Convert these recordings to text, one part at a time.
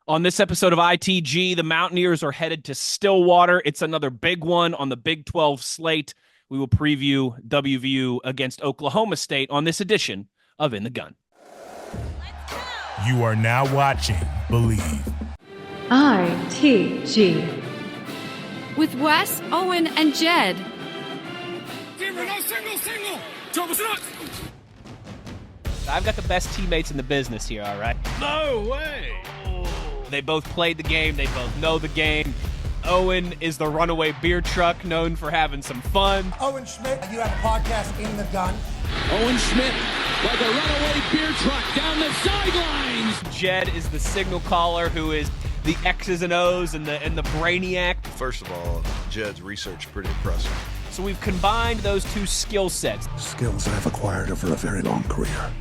On this episode of ITG, the Mountaineers are headed to Stillwater. It's another big one on the Big 12 slate. We will preview WVU against Oklahoma State on this edition of In the Gun. You are now watching Believe. ITG. With Wes, Owen, and Jed. I've got the best teammates in the business here, all right? No way! They both played the game. They both know the game. Owen is the runaway beer truck known for having some fun. Owen Schmidt, you have a podcast, In the Gun. Owen Schmidt, like a runaway beer truck down the sidelines. Jed is the signal caller who is the X's and O's and the brainiac. First of all, Jed's research is pretty impressive. So we've combined those two skill sets. Skills I've acquired over a very long career.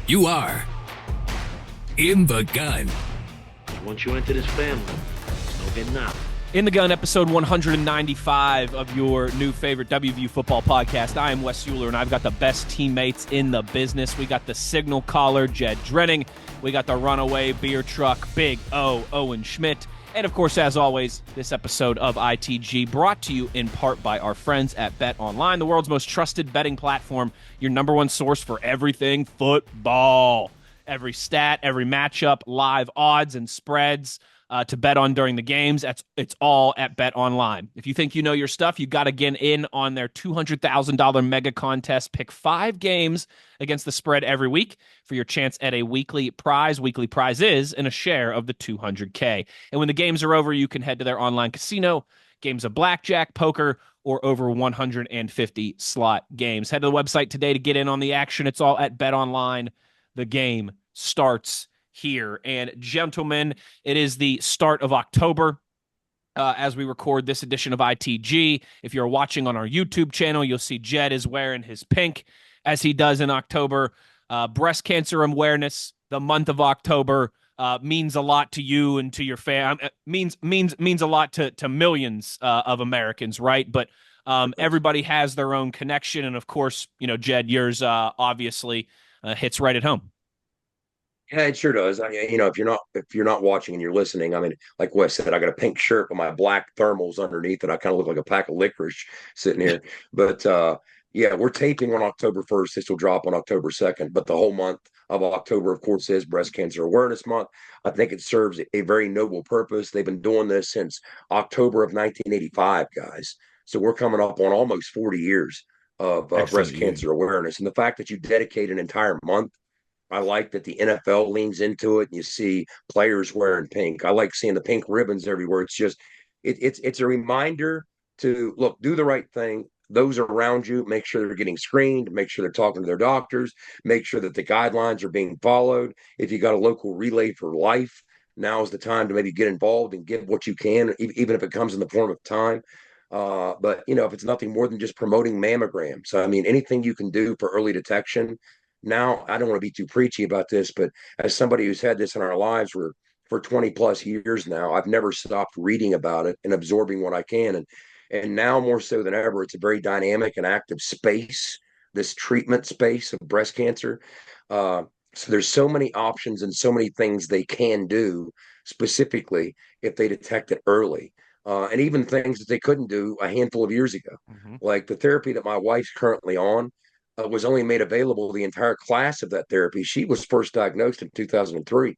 You are In the Gun. Once you enter this family, there's no getting out. In the Gun, episode 195 of your new favorite WVU football podcast. I am Wes Euler, and I've got the best teammates in the business. We got the signal caller, Jed Drenning. We got the runaway beer truck, Big O, Owen Schmidt. And, of course, as always, this episode of ITG brought to you in part by our friends at Bet Online, the world's most trusted betting platform, your number one source for everything football. Every stat, every matchup, live odds and spreads to bet on during the games. It's all at Bet Online. If you think you know your stuff, you got to get in on their $200,000 mega contest. Pick 5 games against the spread every week for your chance at a weekly prize. Weekly prize is in a share of the $200K. And when the games are over, you can head to their online casino, games of blackjack, poker, or over 150 slot games. Head to the website today to get in on the action. It's all at Bet Online. The game starts here. And gentlemen, it is the start of October as we record this edition of ITG. If you're watching on our YouTube channel, you'll see Jed is wearing his pink as he does in October. Breast cancer awareness, the month of October, means a lot to you and to your means a lot to millions of Americans, right? But everybody has their own connection. And of course, you know, Jed, yours obviously hits right at home. Yeah, it sure does. I mean, if you're not watching and you're listening, I mean, like Wes said, I got a pink shirt with my black thermals underneath it. I kind of look like a pack of licorice sitting here. But yeah, we're taping on October 1st. This will drop on October 2nd. But the whole month of October, of course, is Breast Cancer Awareness Month. I think it serves a very noble purpose. They've been doing this since October of 1985, guys. So we're coming up on almost 40 years of breast cancer awareness. And the fact that you dedicate an entire month, I like that the NFL leans into it and you see players wearing pink. I like seeing the pink ribbons everywhere. It's just it's a reminder to look, do the right thing. Those around you, make sure they're getting screened, make sure they're talking to their doctors, make sure that the guidelines are being followed. If you got a local Relay for Life, now is the time to maybe get involved and give what you can, even if it comes in the form of time. But if it's nothing more than just promoting mammograms. So I mean, anything you can do for early detection. Now, I don't want to be too preachy about this, but as somebody who's had this in our lives for 20 plus years now, I've never stopped reading about it and absorbing what I can. And now more so than ever, it's a very dynamic and active space, this treatment space of breast cancer. So there's so many options and so many things they can do specifically if they detect it early. And even things that they couldn't do a handful of years ago, like the therapy that my wife's currently on was only made available the entire class of that therapy. She was first diagnosed in 2003.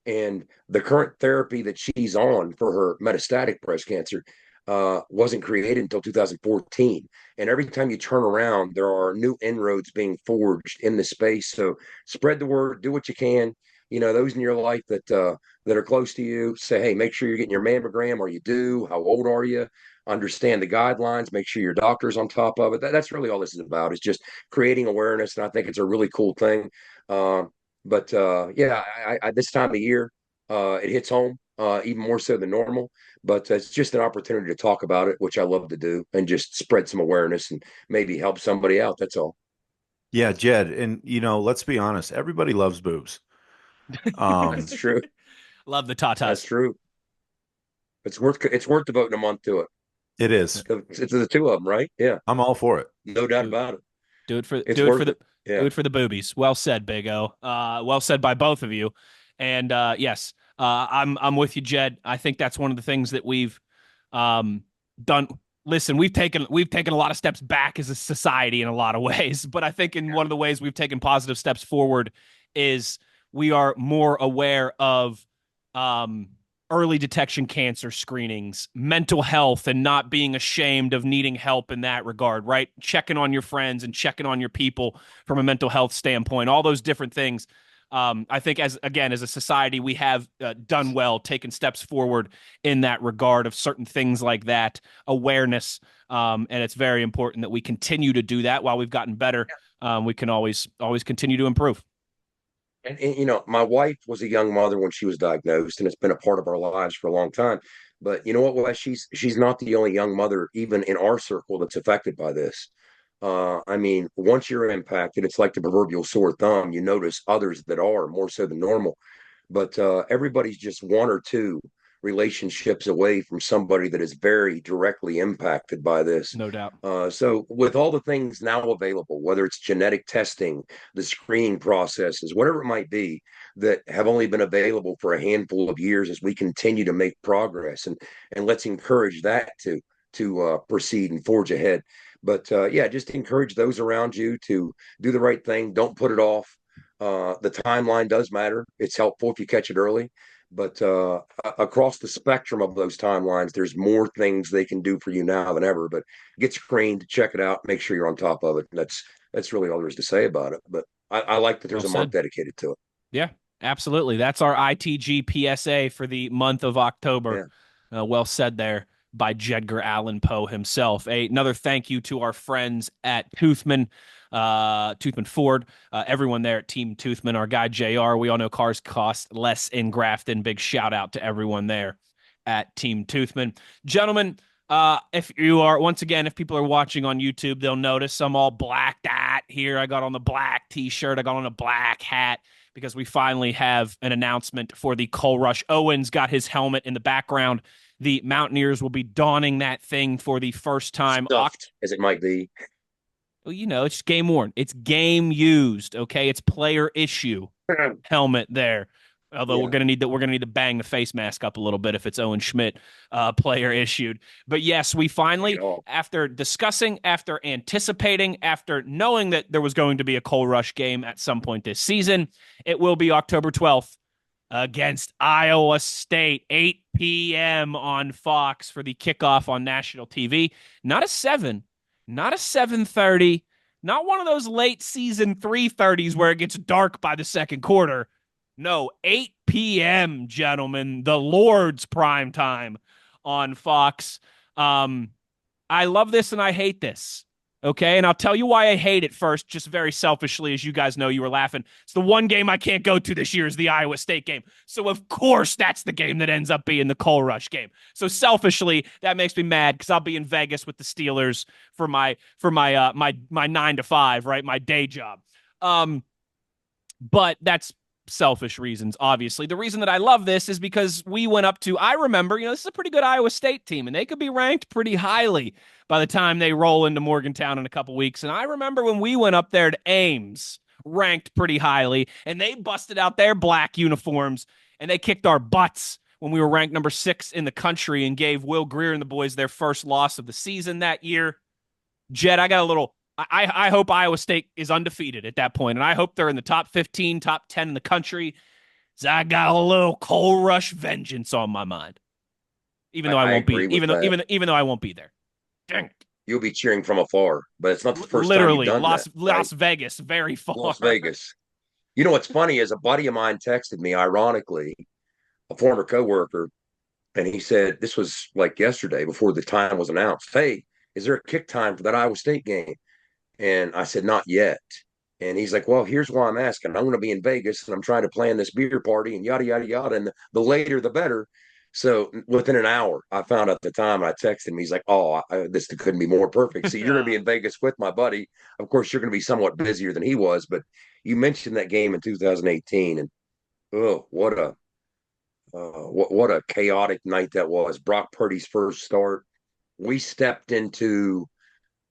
And the current therapy that she's on for her metastatic breast cancer wasn't created until 2014. And every time you turn around, there are new inroads being forged in the space. So spread the word, do what you can. Those in your life that are close to you, say, hey, make sure you're getting your mammogram. Are you due? How old are you? Understand the guidelines, make sure your doctor's on top of it. That's really all this is about, is just creating awareness. And I think it's a really cool thing. Yeah, this time of year, it hits home even more so than normal. But it's just an opportunity to talk about it, which I love to do, and just spread some awareness and maybe help somebody out. That's all. Yeah, Jed. And, let's be honest, everybody loves boobs. That's true. Love the tatas. That's true. It's worth devoting a month to it. It is. It's the two of them, right? Yeah, I'm all for it. No doubt about it. Do it for the Yeah. Do it for the boobies. Well said, Big O. Well said by both of you. And yes, I'm with you, Jed. I think that's one of the things that we've done. Listen, we've taken a lot of steps back as a society in a lot of ways, but I think in one of the ways we've taken positive steps forward is we are more aware of early detection cancer screenings, mental health, and not being ashamed of needing help in that regard, right? Checking on your friends and checking on your people from a mental health standpoint, all those different things. I think as a society, we have done well, taken steps forward in that regard of certain things like that, awareness. And it's very important that we continue to do that while we've gotten better. We can always continue to improve. And my wife was a young mother when she was diagnosed, and it's been a part of our lives for a long time. But you know what, Wes? She's not the only young mother, even in our circle, that's affected by this. I mean, once you're impacted, it's like the proverbial sore thumb. You notice others that are more so than normal, but everybody's just one or two relationships away from somebody that is very directly impacted by this. No doubt. So, with all the things now available, whether it's genetic testing, the screening processes, whatever it might be, that have only been available for a handful of years, as we continue to make progress, and let's encourage that to proceed and forge ahead. But yeah, just encourage those around you to do the right thing. Don't put it off. The timeline does matter. It's helpful if you catch it early, but across the spectrum of those timelines, there's more things they can do for you now than ever. But get screened, check it out, make sure you're on top of it. And that's really all there is to say about it. But I like that there's Well a month said. dedicated to it. Yeah, absolutely. That's our ITG PSA for the month of October. Well said there by Jedgar Allan Poe himself. Another thank you to our friends at Toothman Ford, everyone there at Team Toothman, our guy JR. We all know cars cost less in Grafton. Big shout out to everyone there at Team Toothman. Gentlemen, if people are watching on YouTube, they'll notice I'm all blacked out here. I got on the black t-shirt. I got on a black hat because we finally have an announcement for the Coal Rush. Owens got his helmet in the background. The Mountaineers will be donning that thing for the first time. Stuffed as it might be. Well, it's game worn. It's game used. Okay, it's player issue helmet there. Although we're gonna need to bang the face mask up a little bit if it's Owen Schmidt player issued. But yes, we finally, after discussing, after anticipating, after knowing that there was going to be a Coal Rush game at some point this season, it will be October 12th against Iowa State, 8 p.m. on Fox for the kickoff on national TV. Not a 7, not a 7:30, not one of those late season 3:30s where it gets dark by the second quarter. No, 8 p.m., gentlemen, the Lord's prime time on Fox. I love this and I hate this. Okay, and I'll tell you why I hate it first, just very selfishly, as you guys know, you were laughing. It's the one game I can't go to this year is the Iowa State game. So, of course, that's the game that ends up being the Coal Rush game. So, selfishly, that makes me mad because I'll be in Vegas with the Steelers for my 9 to 5, right, my day job. But that's selfish reasons, obviously. The reason that I love this is because we went up to, I remember, this is a pretty good Iowa State team, and they could be ranked pretty highly by the time they roll into Morgantown in a couple weeks. And I remember when we went up there to Ames, ranked pretty highly, and they busted out their black uniforms, and they kicked our butts when we were ranked number 6 in the country and gave Will Greer and the boys their first loss of the season that year. Jed, I got a little... I hope Iowa State is undefeated at that point, and I hope they're in the top 15, top 10 in the country. So I got a little Coal Rush vengeance on my mind, even though I won't be, even though I won't be there. Dang it. You'll be cheering from afar, but it's not the first Literally, time you've done that, right? Las Vegas, very far. Las Vegas. You know what's funny is a buddy of mine texted me, ironically, a former coworker, and he said this was like yesterday before the time was announced. Hey, is there a kick time for that Iowa State game? And I said, not yet. And he's like, well, here's why I'm asking. I'm going to be in Vegas and I'm trying to plan this beer party and yada, yada, yada. And the later, the better. So within an hour, I found out the time and I texted him. He's like, oh, this couldn't be more perfect. So you're going to be in Vegas with my buddy. Of course, you're going to be somewhat busier than he was. But you mentioned that game in 2018. And oh, what a chaotic night that was. Brock Purdy's first start. We stepped into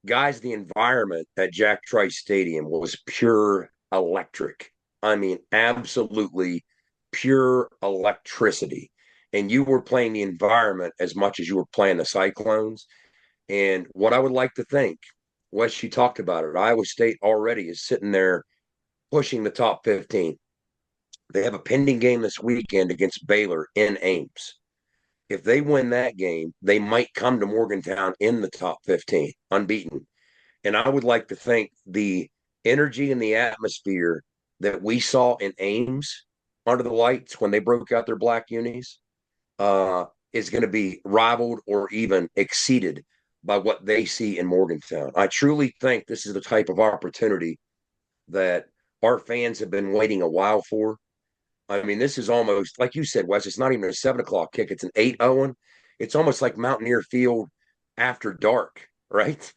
guys, the environment at Jack Trice Stadium was pure electric. I mean, absolutely pure electricity. And you were playing the environment as much as you were playing the Cyclones. And what I would like to think, Wes, you talked about it. Iowa State already is sitting there pushing the top 15. They have a pending game this weekend against Baylor in Ames. If they win that game, they might come to Morgantown in the top 15, unbeaten. And I would like to think the energy and the atmosphere that we saw in Ames under the lights when they broke out their black unis is going to be rivaled or even exceeded by what they see in Morgantown. I truly think this is the type of opportunity that our fans have been waiting a while for. I mean, this is almost like you said, Wes. It's not even a 7 o'clock kick; it's an 8:00. It's almost like Mountaineer Field after dark, right?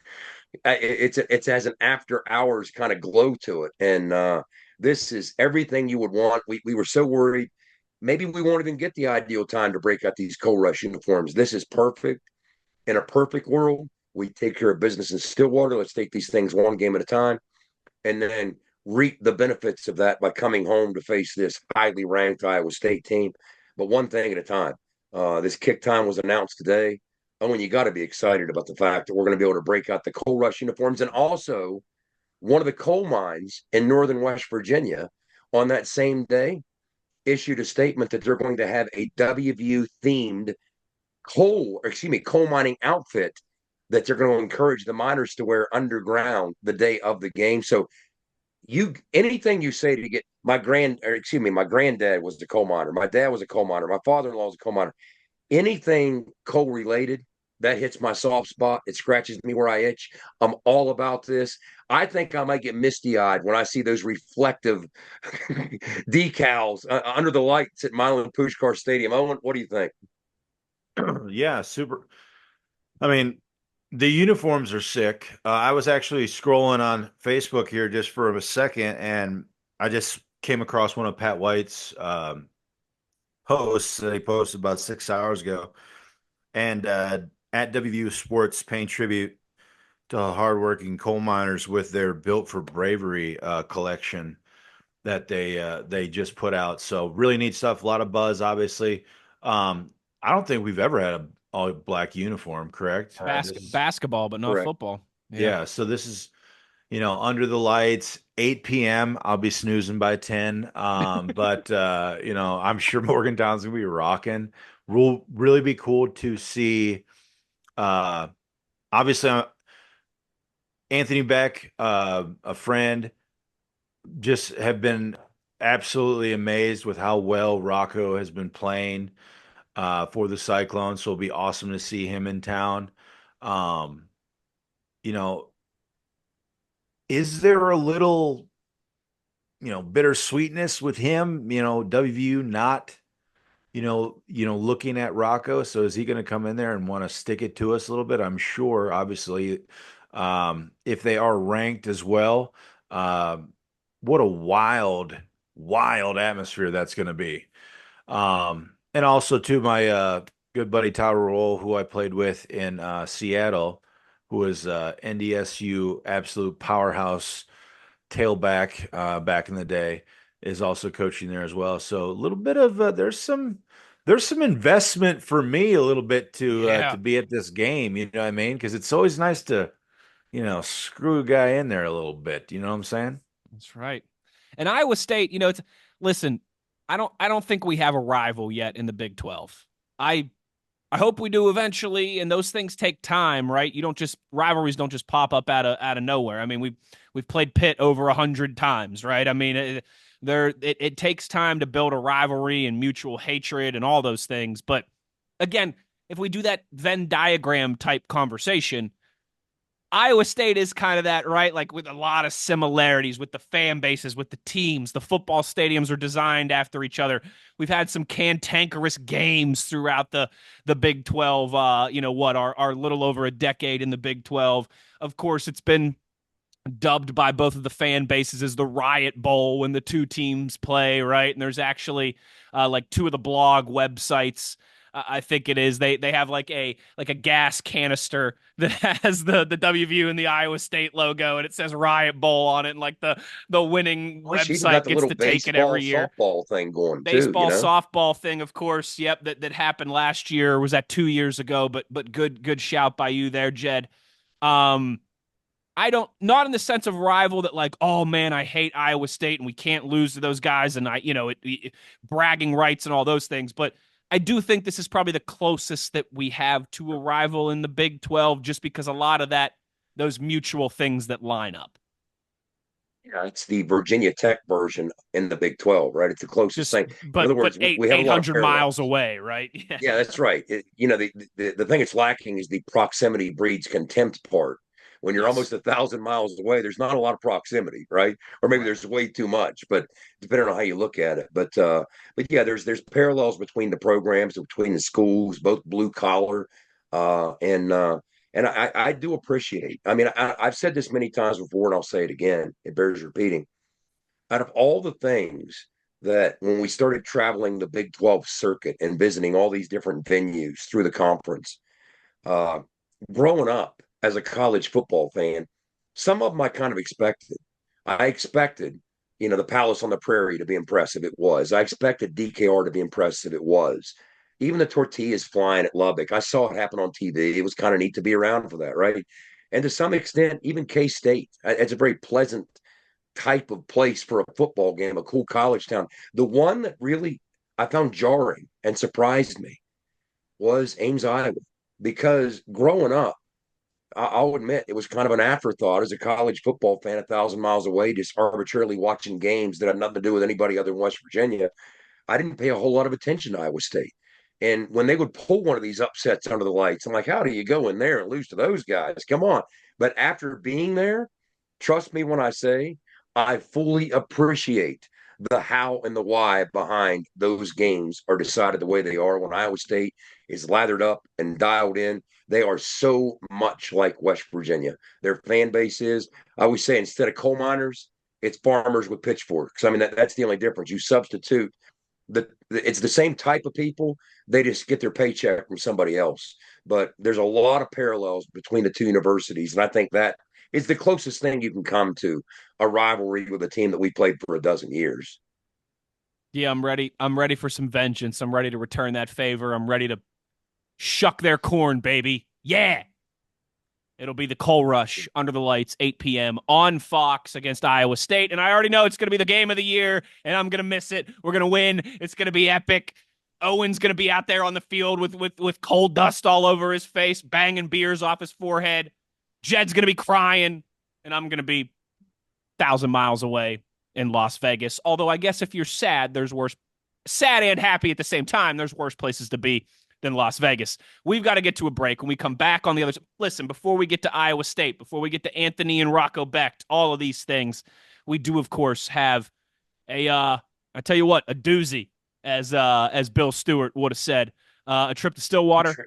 It's has an after hours kind of glow to it, and this is everything you would want. We were so worried. Maybe we won't even get the ideal time to break out these Coal Rush uniforms. This is perfect. In a perfect world, we take care of business in Stillwater. Let's take these things one game at a time, and then reap the benefits of that by coming home to face this highly ranked Iowa State team. But one thing at a time. This kick time was announced today. Oh, and you got to be excited about the fact that we're going to be able to break out the Coal Rush uniforms. And also, one of the coal mines in northern West Virginia on that same day issued a statement that they're going to have a WVU themed coal mining outfit that they're going to encourage the miners to wear underground the day of the game. So anything you say to get my granddad was a coal miner. My dad was a coal miner. My father-in-law was a coal miner. Anything coal related that hits my soft spot, it scratches me where I itch. I'm all about this. I think I might get misty-eyed when I see those reflective decals under the lights at Milan Puskar Stadium. Owen, what do you think? Yeah, super. I mean, the uniforms are sick. I was actually scrolling on Facebook here just for a second, and I just came across one of Pat White's posts that he posted about 6 hours ago. And at WVU Sports, paying tribute to hardworking coal miners with their Built for Bravery collection that they just put out. So really neat stuff. A lot of buzz, obviously. I don't think we've ever had a all black uniform, correct? Basketball, but not Correct. football. Yeah. So this is, under the lights, 8 p.m. I'll be snoozing by 10. But I'm sure Morgantown's gonna be rocking. Will really be cool to see. Obviously, Anthony Beck, a friend, just have been absolutely amazed with how well Rocco has been playing for the Cyclones. So it'll be awesome to see him in town. Um, you know, is there a little, bittersweetness with him? WVU not, looking at Rocco. So is he going to come in there and want to stick it to us a little bit? I'm sure, obviously, if they are ranked as well, what a wild, wild atmosphere that's going to be. And also to my good buddy Tyler Roll, who I played with in Seattle, who was NDSU absolute powerhouse tailback back in the day, is also coaching there as well. So a little bit of there's some investment for me a little bit to be at this game. You know what I mean? Because it's always nice to screw a guy in there a little bit. You know what I'm saying? That's right. And Iowa State, listen, I don't think we have a rival yet in the Big 12. I hope we do eventually, and those things take time, right? Rivalries don't just pop up out of nowhere. I mean, we've played Pitt over 100 times, right? I mean, it takes time to build a rivalry and mutual hatred and all those things. But again, if we do that Venn diagram type conversation, Iowa State is kind of that, right? Like with a lot of similarities with the fan bases, with the teams. The football stadiums are designed after each other. We've had some cantankerous games throughout the Big 12, our little over a decade in the Big 12. Of course, it's been dubbed by both of the fan bases as the Riot Bowl when the two teams play, right? And there's actually like two of the blog websites I think it is. They have like a gas canister that has the WVU and the Iowa State logo, and it says Riot Bowl on it, and like the winning Well, she even got website the gets little to take it baseball, every year. softball thing going Baseball, too. softball thing, of course. Yep, that happened last year. Or was that 2 years ago? But good shout by you there, Jed. I don't, not in the sense of rival that like, oh man, I hate Iowa State and we can't lose to those guys, and bragging rights and all those things. But I do think this is probably the closest that we have to a rival in the Big 12, just because a lot of those mutual things that line up. Yeah, it's the Virginia Tech version in the Big 12, right? It's the closest thing. But, in other words, we have 800 miles away, right? Yeah, that's right. The thing it's lacking is the proximity breeds contempt part. When you're almost 1,000 miles away, there's not a lot of proximity, right? Or maybe there's way too much, but depending on how you look at it. But yeah, there's parallels between the programs, between the schools, both blue collar, and I do appreciate. I mean, I've said this many times before, and I'll say it again. It bears repeating. Out of all the things that when we started traveling the Big 12 circuit and visiting all these different venues through the conference, growing up as a college football fan, some of them I kind of expected. I expected, the Palace on the Prairie to be impressive. It was. I expected DKR to be impressive. It was. Even the tortillas flying at Lubbock, I saw it happen on TV. It was kind of neat to be around for that, right? And to some extent, even K-State. It's a very pleasant type of place for a football game, a cool college town. The one that really I found jarring and surprised me was Ames, Iowa, because growing up, I'll admit it was kind of an afterthought as a college football fan, 1,000 miles away, just arbitrarily watching games that had nothing to do with anybody other than West Virginia. I didn't pay a whole lot of attention to Iowa State. And when they would pull one of these upsets under the lights, I'm like, how do you go in there and lose to those guys? Come on. But after being there, trust me when I say I fully appreciate the how and the why behind those games are decided the way they are. When Iowa State is lathered up and dialed in, they are so much like West Virginia. Their fan base is, I always say, instead of coal miners, it's farmers with pitchforks. I mean, that's the only difference. You substitute it's the same type of people. They just get their paycheck from somebody else. But there's a lot of parallels between the two universities, and I think that is the closest thing you can come to a rivalry with a team that we played for a dozen years. Yeah, I'm ready. I'm ready for some vengeance. I'm ready to return that favor. I'm ready to shuck their corn, baby. Yeah. It'll be the Coal Rush under the lights, 8 p.m. on Fox against Iowa State. And I already know it's going to be the game of the year, and I'm going to miss it. We're going to win. It's going to be epic. Owen's going to be out there on the field with coal dust all over his face, banging beers off his forehead. Jed's going to be crying, and I'm going to be 1,000 miles away in Las Vegas. Although I guess if you're sad, there's worse. Sad and happy at the same time, there's worse places to be than Las Vegas. We've got to get to a break. When we come back on the other side, listen, before we get to Iowa State, before we get to Anthony and Rocco Becht, all of these things, we do, of course, have I tell you what, a doozy, as Bill Stewart would have said. A trip to Stillwater,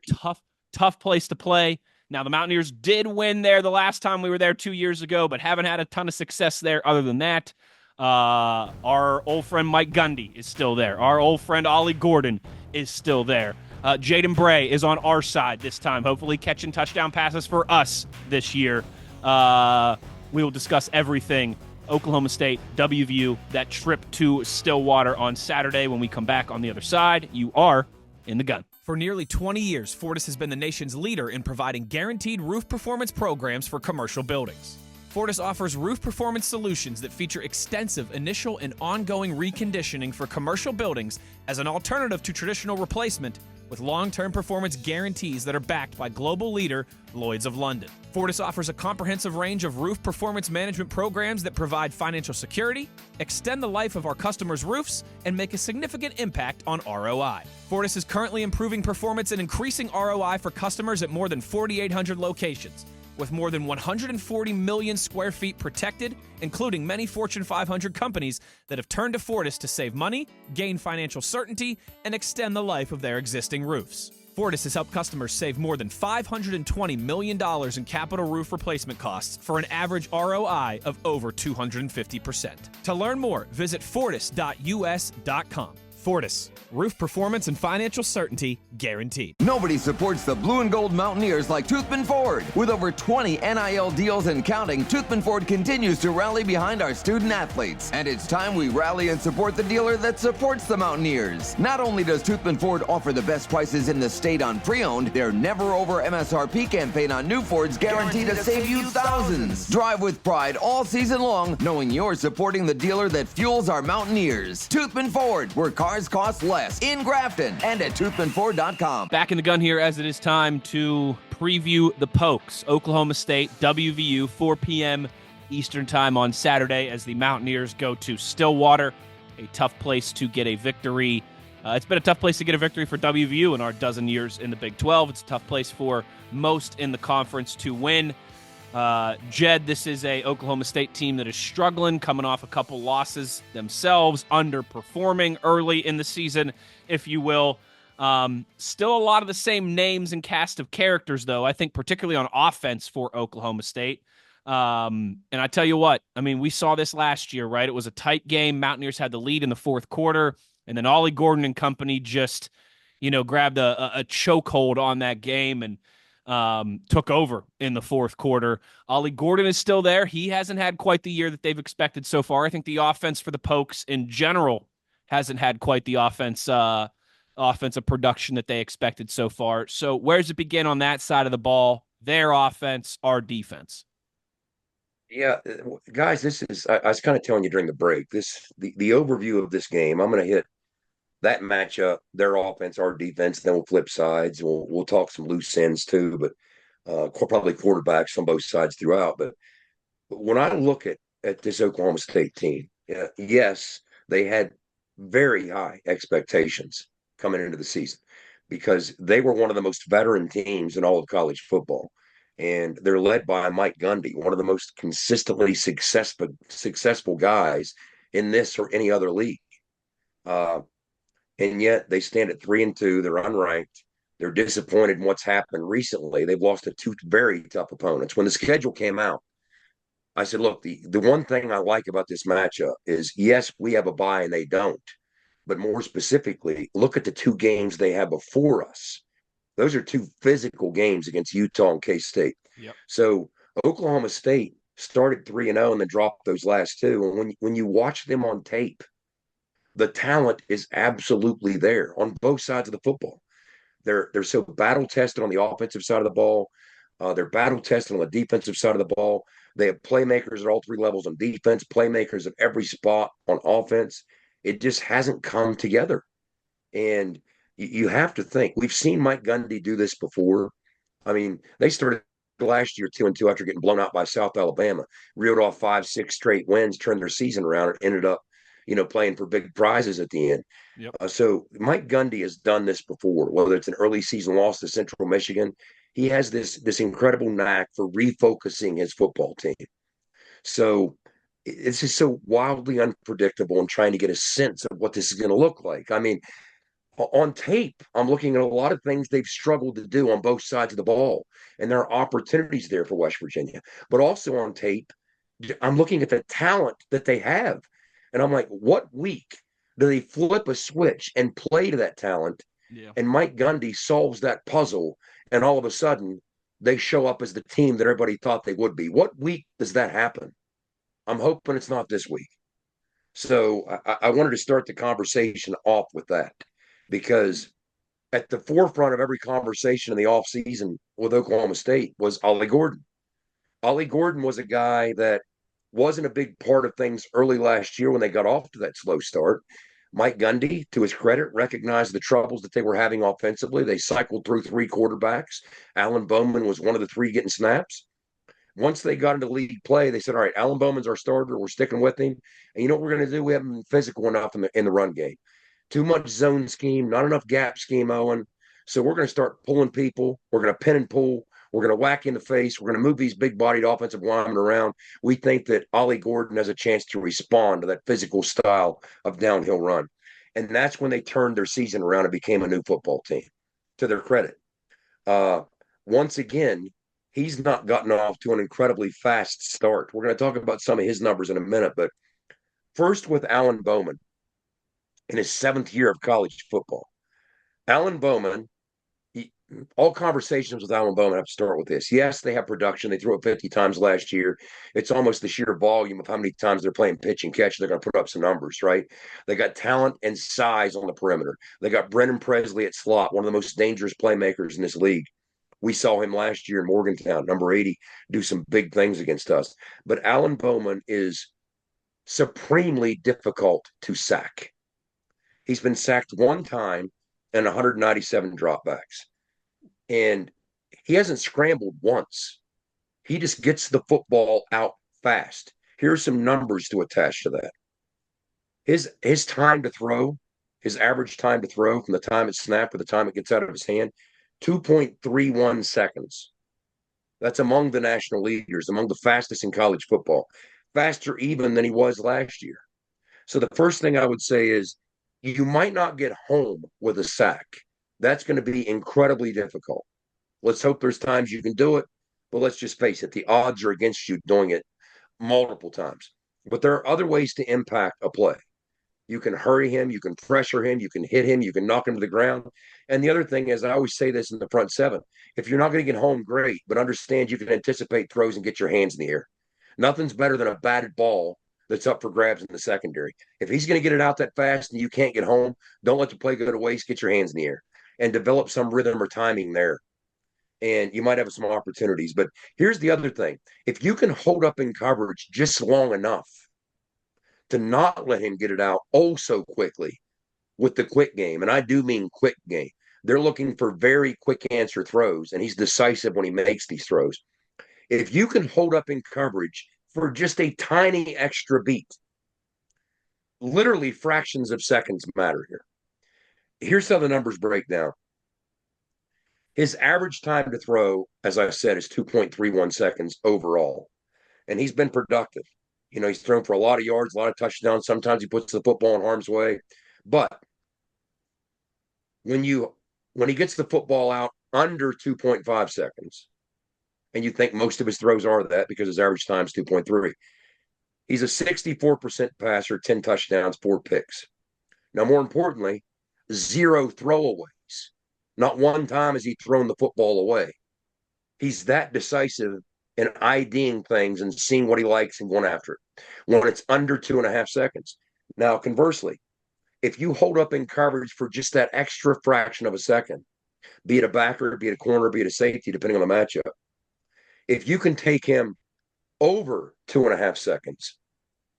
tough place to play. Now, the Mountaineers did win there the last time we were there 2 years ago, but haven't had a ton of success there other than that. Our old friend Mike Gundy is still there. Our old friend Ollie Gordon is still there. Jaden Bray is on our side this time, hopefully catching touchdown passes for us this year. We will discuss everything Oklahoma State, WVU, that trip to Stillwater on Saturday when we come back on the other side. You are in the gun. For nearly 20 years, Fortis has been the nation's leader in providing guaranteed roof performance programs for commercial buildings. Fortis offers roof performance solutions that feature extensive initial and ongoing reconditioning for commercial buildings as an alternative to traditional replacement, with long-term performance guarantees that are backed by global leader Lloyd's of London. Fortis offers a comprehensive range of roof performance management programs that provide financial security, extend the life of our customers' roofs, and make a significant impact on ROI. Fortis is currently improving performance and increasing ROI for customers at more than 4,800 locations, with more than 140 million square feet protected, including many Fortune 500 companies that have turned to Fortis to save money, gain financial certainty, and extend the life of their existing roofs. Fortis has helped customers save more than $520 million in capital roof replacement costs for an average ROI of over 250%. To learn more, visit fortis.us.com. Fortis, roof performance and financial certainty guaranteed. Nobody supports the blue and gold Mountaineers like Toothman Ford. With over 20 NIL deals and counting, Toothman Ford continues to rally behind our student athletes. And it's time we rally and support the dealer that supports the Mountaineers. Not only does Toothman Ford offer the best prices in the state on pre-owned, their never over MSRP campaign on new Fords guaranteed to save you thousands. Drive with pride all season long, knowing you're supporting the dealer that fuels our Mountaineers. Toothman Ford, where cars cost less, in Grafton and at toothmanford.com. Back in the gun here as it is time to preview the Pokes. Oklahoma State, WVU, 4 p.m. Eastern time on Saturday as the Mountaineers go to Stillwater, a tough place to get a victory. It's been a tough place to get a victory for WVU in our dozen years in the Big 12. It's a tough place for most in the conference to win. Jed, this is a Oklahoma State team that is struggling, coming off a couple losses themselves, underperforming early in the season, if you will. Still a lot of the same names and cast of characters, though, I think particularly on offense for Oklahoma State. And I tell you what, I mean, we saw this last year, right? It was a tight game. Mountaineers had the lead in the fourth quarter, and then Ollie Gordon and company just, grabbed a chokehold on that game and took over in the fourth quarter. Ollie Gordon is still there. He hasn't had quite the year that they've expected so far. I think the offense for the Pokes in general hasn't had quite the offensive production that they expected so far. So where does it begin on that side of the ball? Their offense, our defense. Yeah, guys, I was kind of telling you during the break, the overview of this game, I'm going to hit that matchup, their offense, our defense, then we'll flip sides. We'll talk some loose ends too, but probably quarterbacks on both sides throughout. But when I look at this Oklahoma State team, yes, they had very high expectations coming into the season because they were one of the most veteran teams in all of college football. And they're led by Mike Gundy, one of the most consistently successful guys in this or any other league. And yet they stand at 3-2. They're unranked. They're disappointed in what's happened recently. They've lost to two very tough opponents. When the schedule came out, I said, look, the one thing I like about this matchup is, yes, we have a bye and they don't. But more specifically, look at the two games they have before us. Those are two physical games against Utah and K-State. Yep. So Oklahoma State started 3-0 and then dropped those last two. And when you watch them on tape, the talent is absolutely there on both sides of the football. They're so battle tested on the offensive side of the ball. They're battle tested on the defensive side of the ball. They have playmakers at all three levels on defense, playmakers at every spot on offense. It just hasn't come together. And you have to think, we've seen Mike Gundy do this before. I mean, they started last year 2-2 after getting blown out by South Alabama, reeled off 5-6 straight wins, turned their season around, and ended up playing for big prizes at the end. Yep. So Mike Gundy has done this before, whether it's an early season loss to Central Michigan. He has this incredible knack for refocusing his football team. So it's just so wildly unpredictable and trying to get a sense of what this is going to look like. I mean, on tape, I'm looking at a lot of things they've struggled to do on both sides of the ball, and there are opportunities there for West Virginia. But also on tape, I'm looking at the talent that they have. And I'm like, what week do they flip a switch and play to that talent? Yeah. And Mike Gundy solves that puzzle, and all of a sudden they show up as the team that everybody thought they would be. What week does that happen? I'm hoping it's not this week. So I wanted to start the conversation off with that, because at the forefront of every conversation in the offseason with Oklahoma State was Ollie Gordon. Ollie Gordon was a guy that wasn't a big part of things early last year when they got off to that slow start. Mike Gundy, to his credit, recognized the troubles that they were having offensively. They cycled through three quarterbacks. Alan Bowman was one of the three getting snaps. Once they got into league play, they said, all right, Alan Bowman's our starter. We're sticking with him. And you know what we're going to do? We haven't been physical enough in the run game. Too much zone scheme, not enough gap scheme, Owen. So we're going to start pulling people. We're going to pin and pull. We're going to whack in the face. We're going to move these big-bodied offensive linemen around. We think that Ollie Gordon has a chance to respond to that physical style of downhill run. And that's when they turned their season around and became a new football team, to their credit. Once again, he's not gotten off to an incredibly fast start. We're going to talk about some of his numbers in a minute. But first with Alan Bowman, in his 7th year of college football. Alan Bowman, all conversations with Alan Bowman have to start with this. Yes, they have production. They threw it 50 times last year. It's almost the sheer volume of how many times they're playing pitch and catch. They're going to put up some numbers, right? They got talent and size on the perimeter. They got Brennan Presley at slot, one of the most dangerous playmakers in this league. We saw him last year in Morgantown, number 80, do some big things against us. But Alan Bowman is supremely difficult to sack. He's been sacked one time and 197 dropbacks. And he hasn't scrambled once. He just gets the football out fast. Here's some numbers to attach to that. His time to throw, his average time to throw from the time it's snapped to the time it gets out of his hand, 2.31 seconds. That's among the national leaders, among the fastest in college football. Faster even than he was last year. So the first thing I would say is you might not get home with a sack. That's going to be incredibly difficult. Let's hope there's times you can do it, but let's just face it, the odds are against you doing it multiple times. But there are other ways to impact a play. You can hurry him, you can pressure him, you can hit him, you can knock him to the ground. And the other thing is, I always say this in the front seven, if you're not going to get home, great, but understand you can anticipate throws and get your hands in the air. Nothing's better than a batted ball that's up for grabs in the secondary. If he's going to get it out that fast and you can't get home, don't let the play go to waste, get your hands in the air and develop some rhythm or timing there. And you might have some opportunities. But here's the other thing. If you can hold up in coverage just long enough to not let him get it out oh so quickly with the quick game, and I do mean quick game, they're looking for very quick answer throws, and he's decisive when he makes these throws. If you can hold up in coverage for just a tiny extra beat, literally fractions of seconds matter here. Here's how the numbers break down. His average time to throw, as I said, is 2.31 seconds overall. And he's been productive. You know, he's thrown for a lot of yards, a lot of touchdowns. Sometimes he puts the football in harm's way. But when he gets the football out under 2.5 seconds, and you think most of his throws are that because his average time is 2.3, he's a 64% passer, 10 touchdowns, 4 picks. Now, more importantly, 0 throwaways. Not one time has he thrown the football away. He's that decisive in IDing things and seeing what he likes and going after it when it's under 2.5 seconds. Now, conversely, if you hold up in coverage for just that extra fraction of a second, be it a backer, be it a corner, be it a safety, depending on the matchup, if you can take him over 2.5 seconds,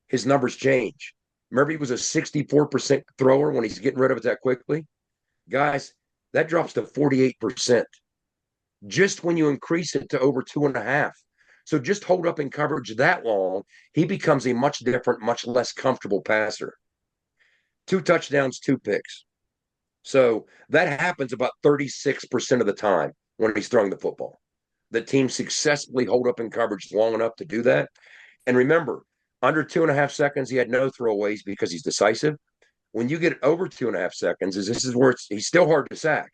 his numbers change. Remember, he was a 64% thrower when he's getting rid of it that quickly. Guys, that drops to 48% just when you increase it to over 2.5. So just hold up in coverage that long, he becomes a much different, much less comfortable passer. 2 touchdowns, 2 picks. So that happens about 36% of the time when he's throwing the football. The team successfully hold up in coverage long enough to do that. And remember, under 2.5 seconds, he had no throwaways because he's decisive. When you get over 2.5 seconds, this is where he's still hard to sack.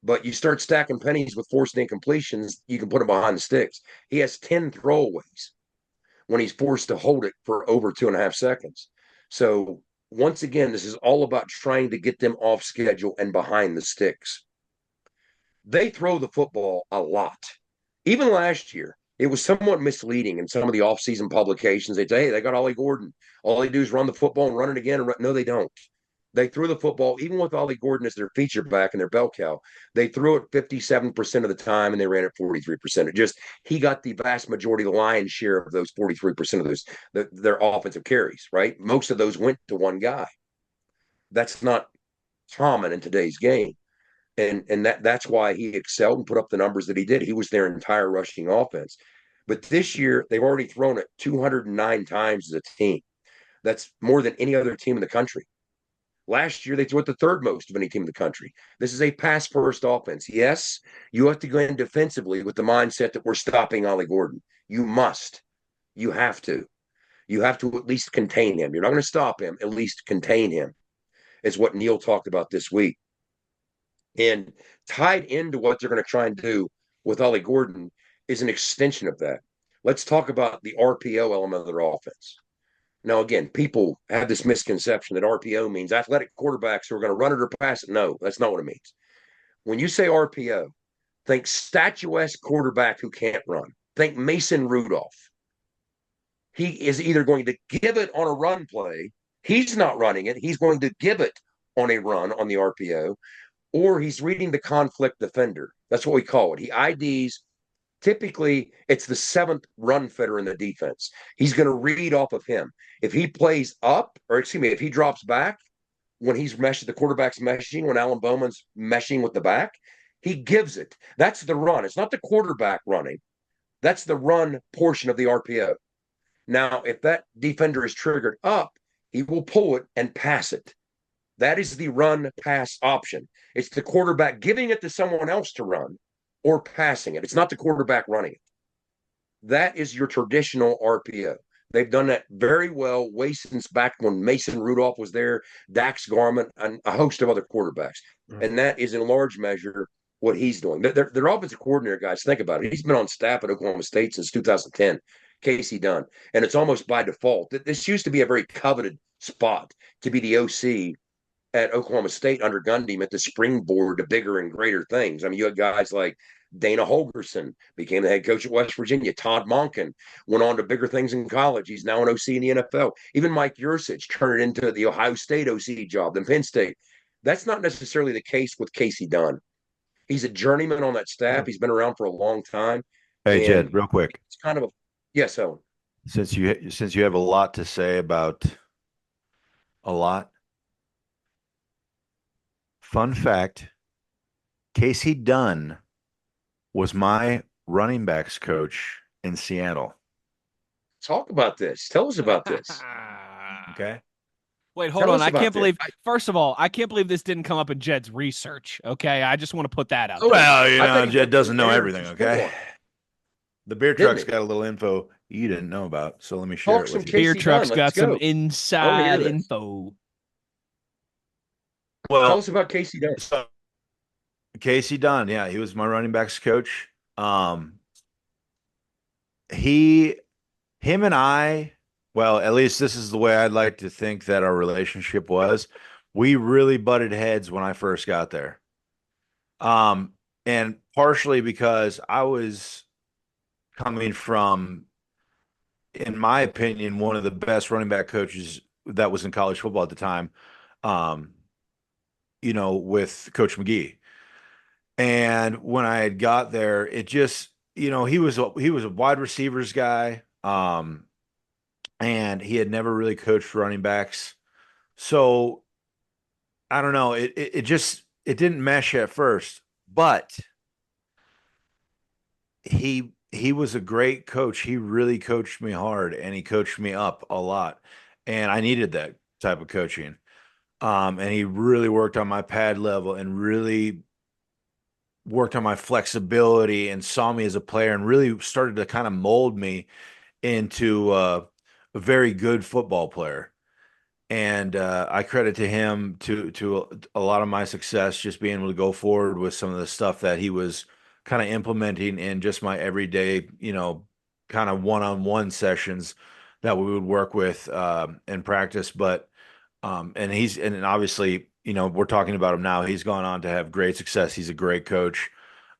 But you start stacking pennies with forced incompletions, you can put him behind the sticks. He has 10 throwaways when he's forced to hold it for over 2.5 seconds. So once again, this is all about trying to get them off schedule and behind the sticks. They throw the football a lot. Even last year, it was somewhat misleading in some of the offseason publications. They'd say, hey, they got Ollie Gordon. All they do is run the football and run it again. No, they don't. They threw the football, even with Ollie Gordon as their feature back and their bell cow, they threw it 57% of the time and they ran it 43%. He got the vast majority, the lion's share of those 43% of those, their offensive carries, right? Most of those went to one guy. That's not common in today's game. And that's why he excelled and put up the numbers that he did. He was their entire rushing offense. But this year, they've already thrown it 209 times as a team. That's more than any other team in the country. Last year, they threw it the 3rd most of any team in the country. This is a pass-first offense. Yes, you have to go in defensively with the mindset that we're stopping Ollie Gordon. You must. You have to. You have to at least contain him. You're not going to stop him, at least contain him, is what Neil talked about this week. And tied into what they're going to try and do with Ollie Gordon is an extension of that. Let's talk about the RPO element of their offense. Now, again, people have this misconception that RPO means athletic quarterbacks who are going to run it or pass it. No, that's not what it means. When you say RPO, think statuesque quarterback who can't run. Think Mason Rudolph. He is either going to give it on a run play, he's not running it, he's going to give it on a run on the RPO, or he's reading the conflict defender. That's what we call it. He IDs. Typically, it's the seventh run fitter in the defense. He's going to read off of him. If he plays up, or excuse me, if he drops back when he's meshing, the quarterback's meshing, when Alan Bowman's meshing with the back, he gives it. That's the run. It's not the quarterback running. That's the run portion of the RPO. Now, if that defender is triggered up, he will pull it and pass it. That is the run pass option. It's the quarterback giving it to someone else to run or passing it. It's not the quarterback running it. That is your traditional RPO. They've done that very well way since back when Mason Rudolph was there, Dax Garment, and a host of other quarterbacks. And that is in large measure what he's doing. Their offensive coordinator, guys, think about it. He's been on staff at Oklahoma State since 2010, Casey Dunn. And it's almost by default. This used to be a very coveted spot to be the OC at Oklahoma State under Gundy, meant the springboard to bigger and greater things. I mean, you had guys like Dana Holgerson, became the head coach at West Virginia. Todd Monken went on to bigger things in college. He's now an OC in the NFL. Even Mike Yursich turned it into the Ohio State OC job, then Penn State. That's not necessarily the case with Casey Dunn. He's a journeyman on that staff. He's been around for a long time. Hey, Jed, real quick. It's kind of a yes, Owen. Since you have a lot to say about a lot. Fun fact, Casey Dunn was my running backs coach in Seattle. Talk about this. Tell us about this. Okay. Wait, hold on. I can't believe, first of all, I can't believe this didn't come up in Jed's research. Okay. I just want to put that out. Well, you know, Jed doesn't know everything. Okay. The beer truck's got a little info you didn't know about. So let me share it with you. Beer truck's got some inside info. Well, tell us about Casey Dunn. Casey Dunn, yeah, he was my running backs coach. Him and I, well, at least this is the way I'd like to think that our relationship was. We really butted heads when I first got there. And partially because I was coming from, in my opinion, one of the best running back coaches that was in college football at the time. You know, with Coach McGee. And when I had got there, it just, you know, he was a wide receivers guy. And he had never really coached running backs. So I don't know. It just didn't mesh at first, but he was a great coach. He really coached me hard and he coached me up a lot. And I needed that type of coaching. And he really worked on my pad level and really worked on my flexibility and saw me as a player and really started to kind of mold me into a very good football player. And I credit to him to a lot of my success, just being able to go forward with some of the stuff that he was kind of implementing in just my everyday, you know, kind of one-on-one sessions that we would work with and practice. But and obviously, you know, we're talking about him now. He's gone on to have great success. He's a great coach.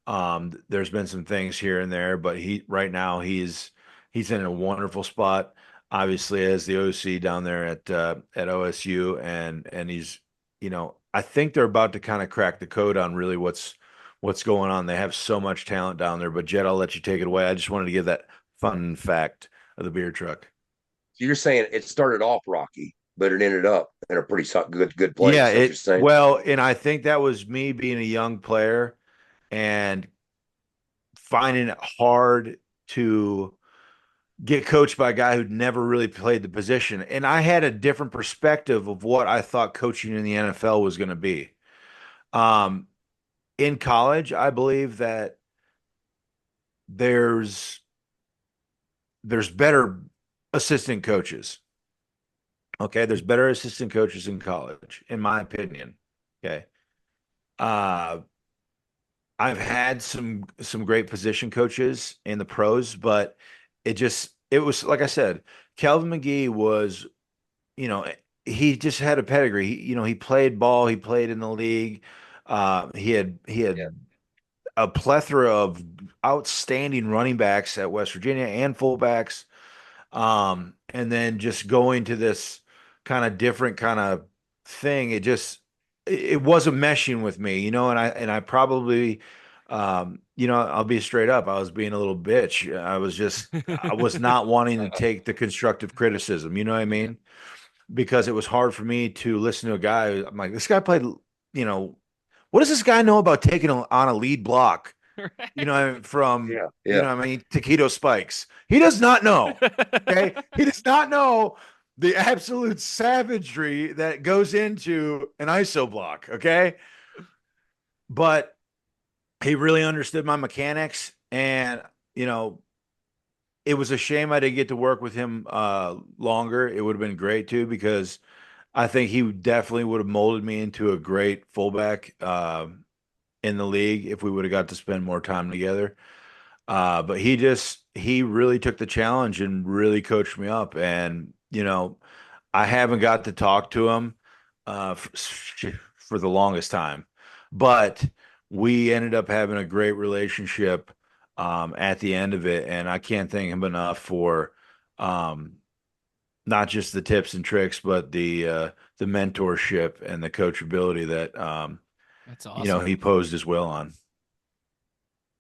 There's been some things here and there, but right now he's in a wonderful spot, obviously, as the OC down there at OSU, and he's, you know, I think they're about to kind of crack the code on really what's going on. They have so much talent down there. But Jed, I'll let you take it away. I just wanted to give that fun fact of the beer truck. So you're saying it started off rocky, but it ended up in a pretty good place. Yeah, well, and I think that was me being a young player and finding it hard to get coached by a guy who'd never really played the position. And I had a different perspective of what I thought coaching in the NFL was going to be. In college, I believe that there's better assistant coaches. Okay, there's better assistant coaches in college, in my opinion. Okay. I've had some great position coaches in the pros, but it was, like I said, Kelvin McGee was you know, he just had a pedigree. He played ball. He played in the league. He had a plethora of outstanding running backs at West Virginia and fullbacks. And then just going to this kind of different kind of thing, it wasn't meshing with me, and I probably, I'll be straight up. I was being a little bitch. I was not wanting to take the constructive criticism, you know what I mean? Because it was hard for me to listen to a guy. I'm like, this guy played, what does this guy know about taking on a lead block? From taquito spikes. He does not know. Okay. He does not know the absolute savagery that goes into an ISO block. Okay. But he really understood my mechanics. And, it was a shame I didn't get to work with him longer. It would have been great too, because I think he definitely would have molded me into a great fullback in the league if we would have got to spend more time together. But he really took the challenge and really coached me up. And, I haven't got to talk to him for the longest time, but we ended up having a great relationship at the end of it. And I can't thank him enough for not just the tips and tricks, but the mentorship and the coachability that That's awesome. he posed his will on.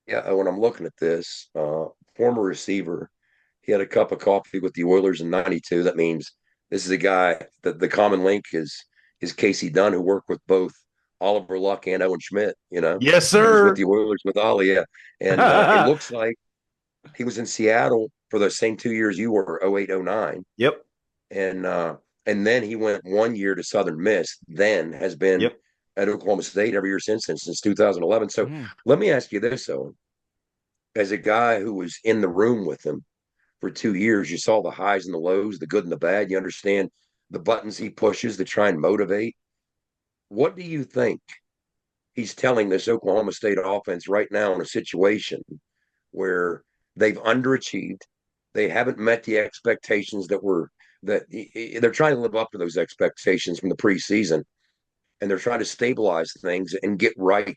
Yeah, when I'm looking at this, former receiver, he had a cup of coffee with the Oilers in '92. That means this is a guy that the common link is Casey Dunn, who worked with both Oliver Luck and Owen Schmidt. Yes, He was with sir. the Oilers with Ollie, yeah. And it looks like he was in Seattle for those same 2 years you were, '08, '09. Yep. And then he went 1 year to Southern Miss, then has been Yep. at Oklahoma State every year since 2011. So let me ask you this, though. As a guy who was in the room with him for 2 years, you saw the highs and the lows, the good and the bad. You understand the buttons he pushes to try and motivate. What do you think he's telling this Oklahoma State offense right now in a situation where they've underachieved? They haven't met the expectations that they're trying to live up to those expectations from the preseason, and they're trying to stabilize things and get right,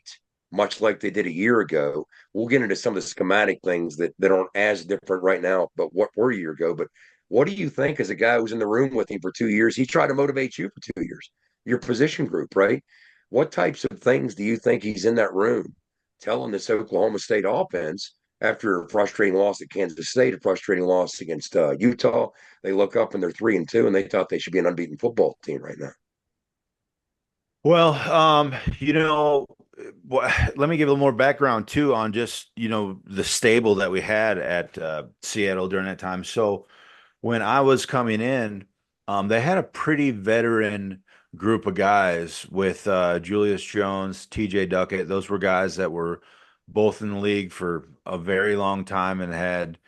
much like they did a year ago. We'll get into some of the schematic things that aren't as different right now, but what were a year ago. But what do you think, as a guy who was in the room with him for 2 years? He tried to motivate you for 2 years, your position group, right? What types of things do you think he's in that room telling this Oklahoma State offense after a frustrating loss at Kansas State, a frustrating loss against Utah? They look up and they're 3-2, and they thought they should be an unbeaten football team right now. Well, let me give a little more background too on just, the stable that we had at Seattle during that time. So when I was coming in, they had a pretty veteran group of guys with Julius Jones, TJ Duckett. Those were guys that were both in the league for a very long time and had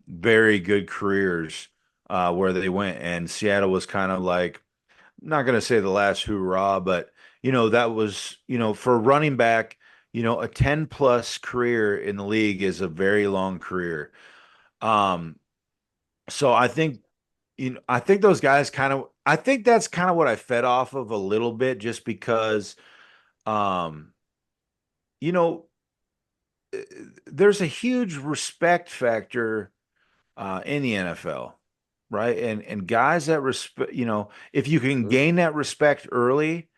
very good careers where they went. And Seattle was kind of like, not going to say the last hoorah, but that was, for running back, a 10 plus career in the league is a very long career. So I think those guys I think that's kind of what I fed off of a little bit, just because, um, you know, there's a huge respect factor in the NFL, right? And guys that respect, if you can gain that respect early,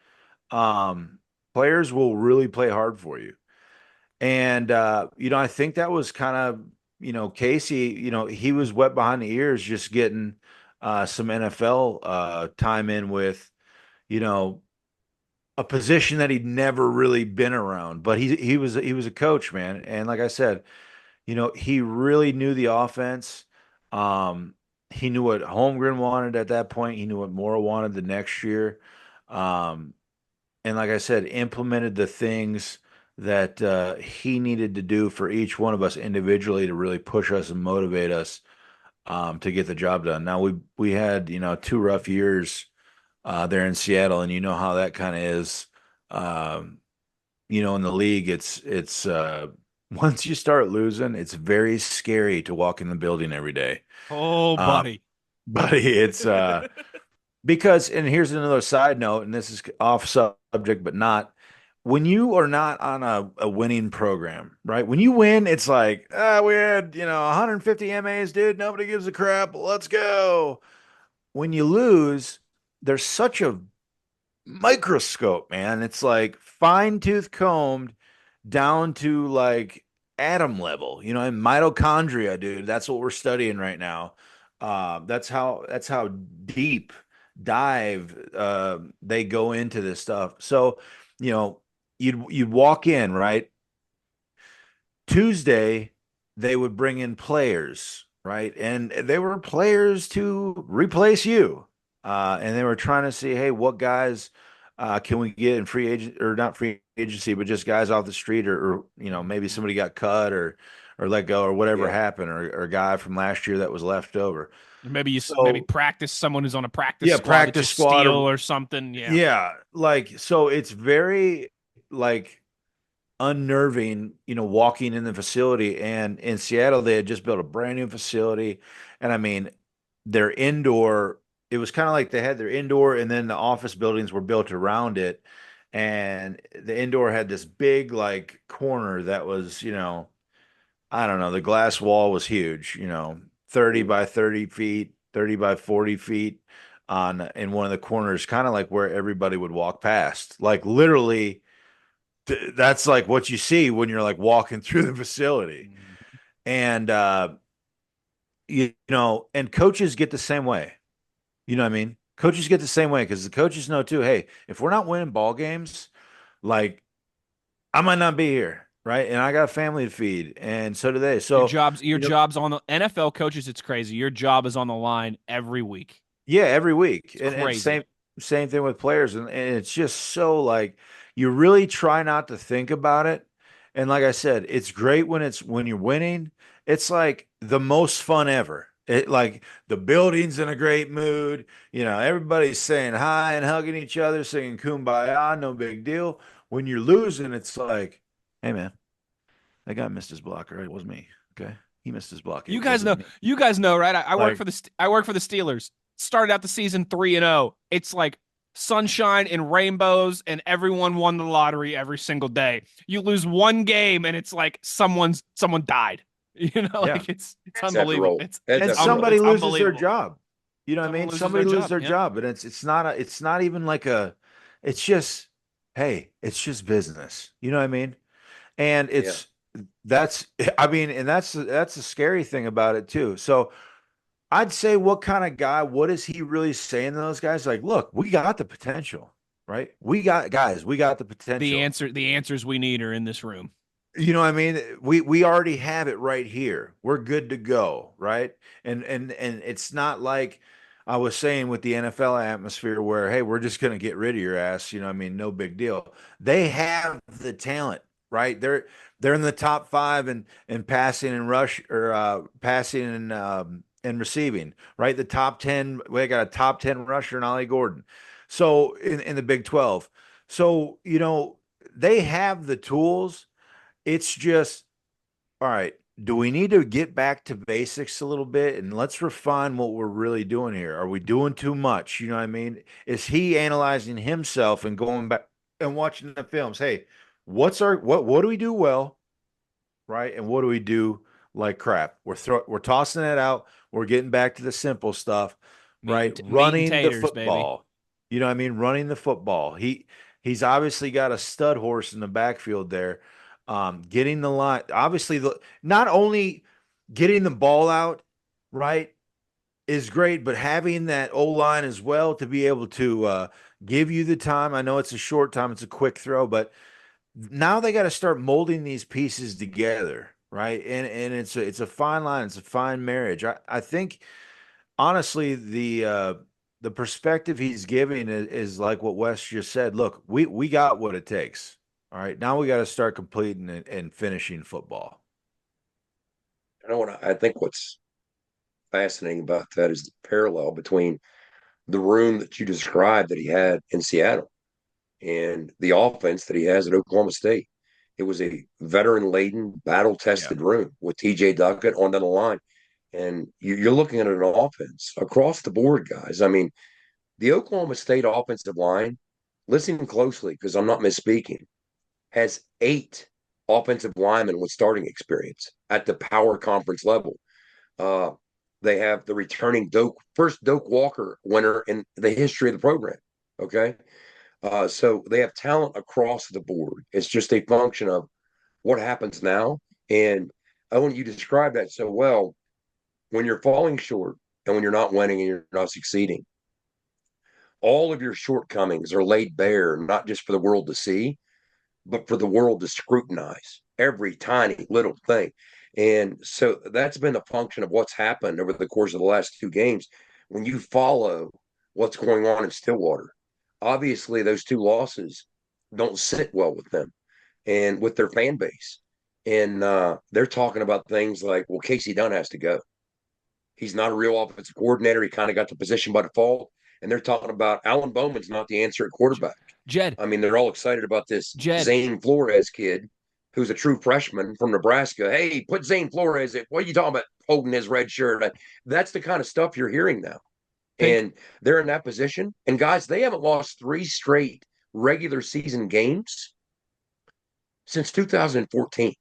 players will really play hard for you. And I think that was kind of, Casey, he was wet behind the ears just getting some NFL time in with, you know, a position that he'd never really been around. But he was a coach, man. And like I said, he really knew the offense. He knew what Holmgren wanted at that point. He knew what Mora wanted the next year. And like I said, implemented the things that he needed to do for each one of us individually to really push us and motivate us to get the job done. Now we had 2 rough years there in Seattle, and you know how that kind of is. In the league, it's once you start losing, it's very scary to walk in the building every day. Oh, buddy. Buddy, it's Because, and here's another side note, and this is off subject, but not when you are not on a winning program, right? When you win, it's like, we had, 150 MAs, dude. Nobody gives a crap. Let's go. When you lose, there's such a microscope, man. It's like fine tooth combed down to like atom level, and mitochondria, dude. That's what we're studying right now. That's how deep dive they go into this stuff. So, you know, you'd walk in, right? Tuesday, they would bring in players, right? And they were players to replace you. And they were trying to see, hey, what guys can we get in free agent or not free agency, but just guys off the street or maybe somebody got cut or let go or whatever happened or a guy from last year that was left over. Maybe maybe So practice someone who's on a practice yeah, squad that you practice squad steal or something. Yeah. yeah, like so it's very like unnerving, walking in the facility. And in Seattle, they had just built a brand new facility. And I mean, their indoor, it was kind of like they had their indoor and then the office buildings were built around it. And the indoor had this big like corner that was, I don't know, the glass wall was huge, 30 by 30 feet, 30 by 40 feet on in one of the corners, kind of like where everybody would walk past. Like literally that's like what you see when you're like walking through the facility. And and coaches get the same way. You know what I mean? Coaches get the same way because the coaches know too, hey, if we're not winning ball games, like I might not be here, right? And I got a family to feed, and so do they. So your job's on the NFL coaches, it's crazy. Your job is on the line every week. yeah, every week. It's And crazy. same thing with players. And it's just so like you really try not to think about it. And like I said, it's great when you're winning. It's like the most fun ever. It like the building's in a great mood. Everybody's saying hi and hugging each other, singing kumbaya, no big deal. When you're losing, it's like, hey man, that guy missed his block, right? It was me. Okay. He missed his block. You It guys wasn't know, me. right? I work Like, for I work for the Steelers. Started out the season 3-0. It's like sunshine and rainbows, and everyone won the lottery every single day. You lose one game, and it's like someone died. yeah. It's Heads have to unbelievable. roll. Heads And have to roll. somebody It's loses their unbelievable. job. You know what I Someone mean? loses Somebody their loses job. their Yeah. job, and it's not even like it's just, hey, it's just business. You know what I mean? And Yeah. that's I mean, and that's the scary thing about it too. So I'd say what kind of guy, what is he really saying to those guys? Like, look, we got the potential, right? We got guys, we got the potential. The answers we need are in this room. You know what I mean? We already have it right here. We're good to go, right? And it's not like I was saying with the NFL atmosphere where, hey, we're just going to get rid of your ass, I mean, no big deal. They have the talent, right? They're in the top 5 in passing and rush or passing and receiving, right? The top 10, we got a top 10 rusher in Ollie Gordon. So in the Big 12. So, they have the tools. It's just, all right, do we need to get back to basics a little bit and let's refine what we're really doing here? Are we doing too much? You know what I mean? Is he analyzing himself and going back and watching the films? Hey, what do we do well, right? And what do we do like crap? We're tossing it out. We're getting back to the simple stuff, right? Meat and Running the taters, baby. football. You know what I mean? Running the football. He's obviously got a stud horse in the backfield there. Getting the line, obviously, not only getting the ball out, right, is great, but having that O line as well to be able to give you the time. I know it's a short time, it's a quick throw, but now they got to start molding these pieces together, right? And it's a fine line, it's a fine marriage. I think honestly the perspective he's giving is like what Wes just said. Look, we got what it takes. All right, now we got to start completing and finishing football. I think what's fascinating about that is the parallel between the room that you described that he had in Seattle and the offense that he has at Oklahoma State. It was a veteran laden, battle tested room with TJ Duckett on the line. And you're looking at an offense across the board, guys. I mean, The Oklahoma State offensive line, listen closely because I'm not misspeaking, has 8 offensive linemen with starting experience at the power conference level. Uh, they have the returning first Doak Walker winner in the history of the program. Okay. So they have talent across the board. It's just a function of what happens now. And I want you to describe that so well. When you're falling short and when you're not winning and you're not succeeding, all of your shortcomings are laid bare, not just for the world to see, but for the world to scrutinize every tiny little thing. And so that's been a function of what's happened over the course of the last 2 games. When you follow what's going on in Stillwater, obviously those 2 losses don't sit well with them and with their fan base. And they're talking about things like, well, Casey Dunn has to go. He's not a real offensive coordinator. He kind of got the position by default. And they're talking about Alan Bowman's not the answer at quarterback. Jed. I mean, they're all excited about this Jed. Zane Flores kid who's a true freshman from Nebraska. Hey, put Zane Flores in. What are you talking about holding his red shirt? That's the kind of stuff you're hearing now. And they're in that position. And guys, they haven't lost 3 straight regular season games since 2014.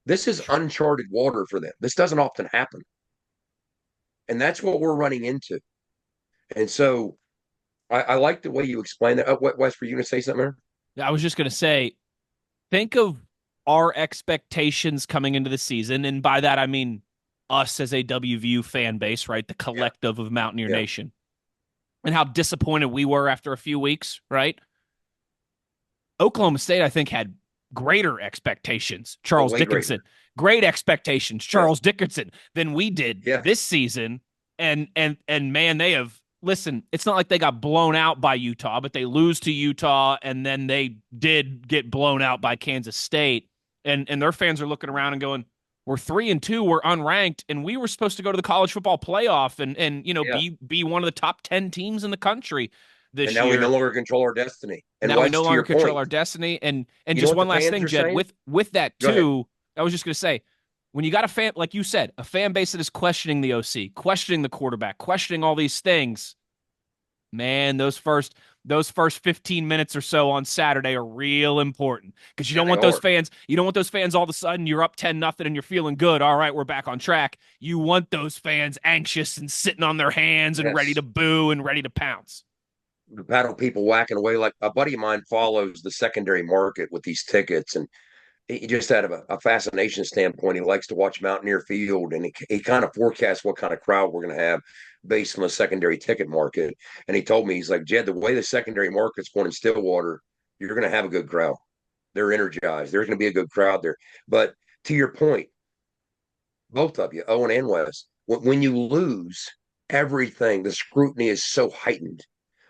This is uncharted water for them. This doesn't often happen. And that's what we're running into. And so I like the way you explain that. Wes, were you going to say something there? I was just going to say, think of our expectations coming into the season. And by that, I mean us as a WVU fan base, right? The collective of Mountaineer Nation. And how disappointed we were after a few weeks, right? Oklahoma State, I think, had greater expectations. Charles Dickinson, great expectations. Charles Dickinson than we did this season. And man, they have, listen, it's not like they got blown out by Utah, but they lose to Utah, and then they did get blown out by Kansas State. And their fans are looking around and going, we're 3-2, we're unranked, and we were supposed to go to the college football playoff and be one of the top 10 teams in the country this year. And now we no longer control our destiny. And now we no longer control our destiny. And just one last thing, Jed, with that too, I was just going to say, when you got a fan, like you said, a fan base that is questioning the OC, questioning the quarterback, questioning all these things, man, those first 15 minutes or so on Saturday are real important, because you don't want those fans all of a sudden you're up 10-0 and you're feeling good. All right, we're back on track. You want those fans anxious and sitting on their hands and ready to boo and ready to pounce. The paddle people whacking away. Like a buddy of mine follows the secondary market with these tickets, and he just out of a fascination standpoint, he likes to watch Mountaineer Field, and he kind of forecasts what kind of crowd we're going to have based on the secondary ticket market. And he told me, he's like, Jed, the way the secondary market's going in Stillwater, you're going to have a good crowd. They're energized. There's going to be a good crowd there. But to your point, both of you, Owen and Wes, when you lose everything, the scrutiny is so heightened.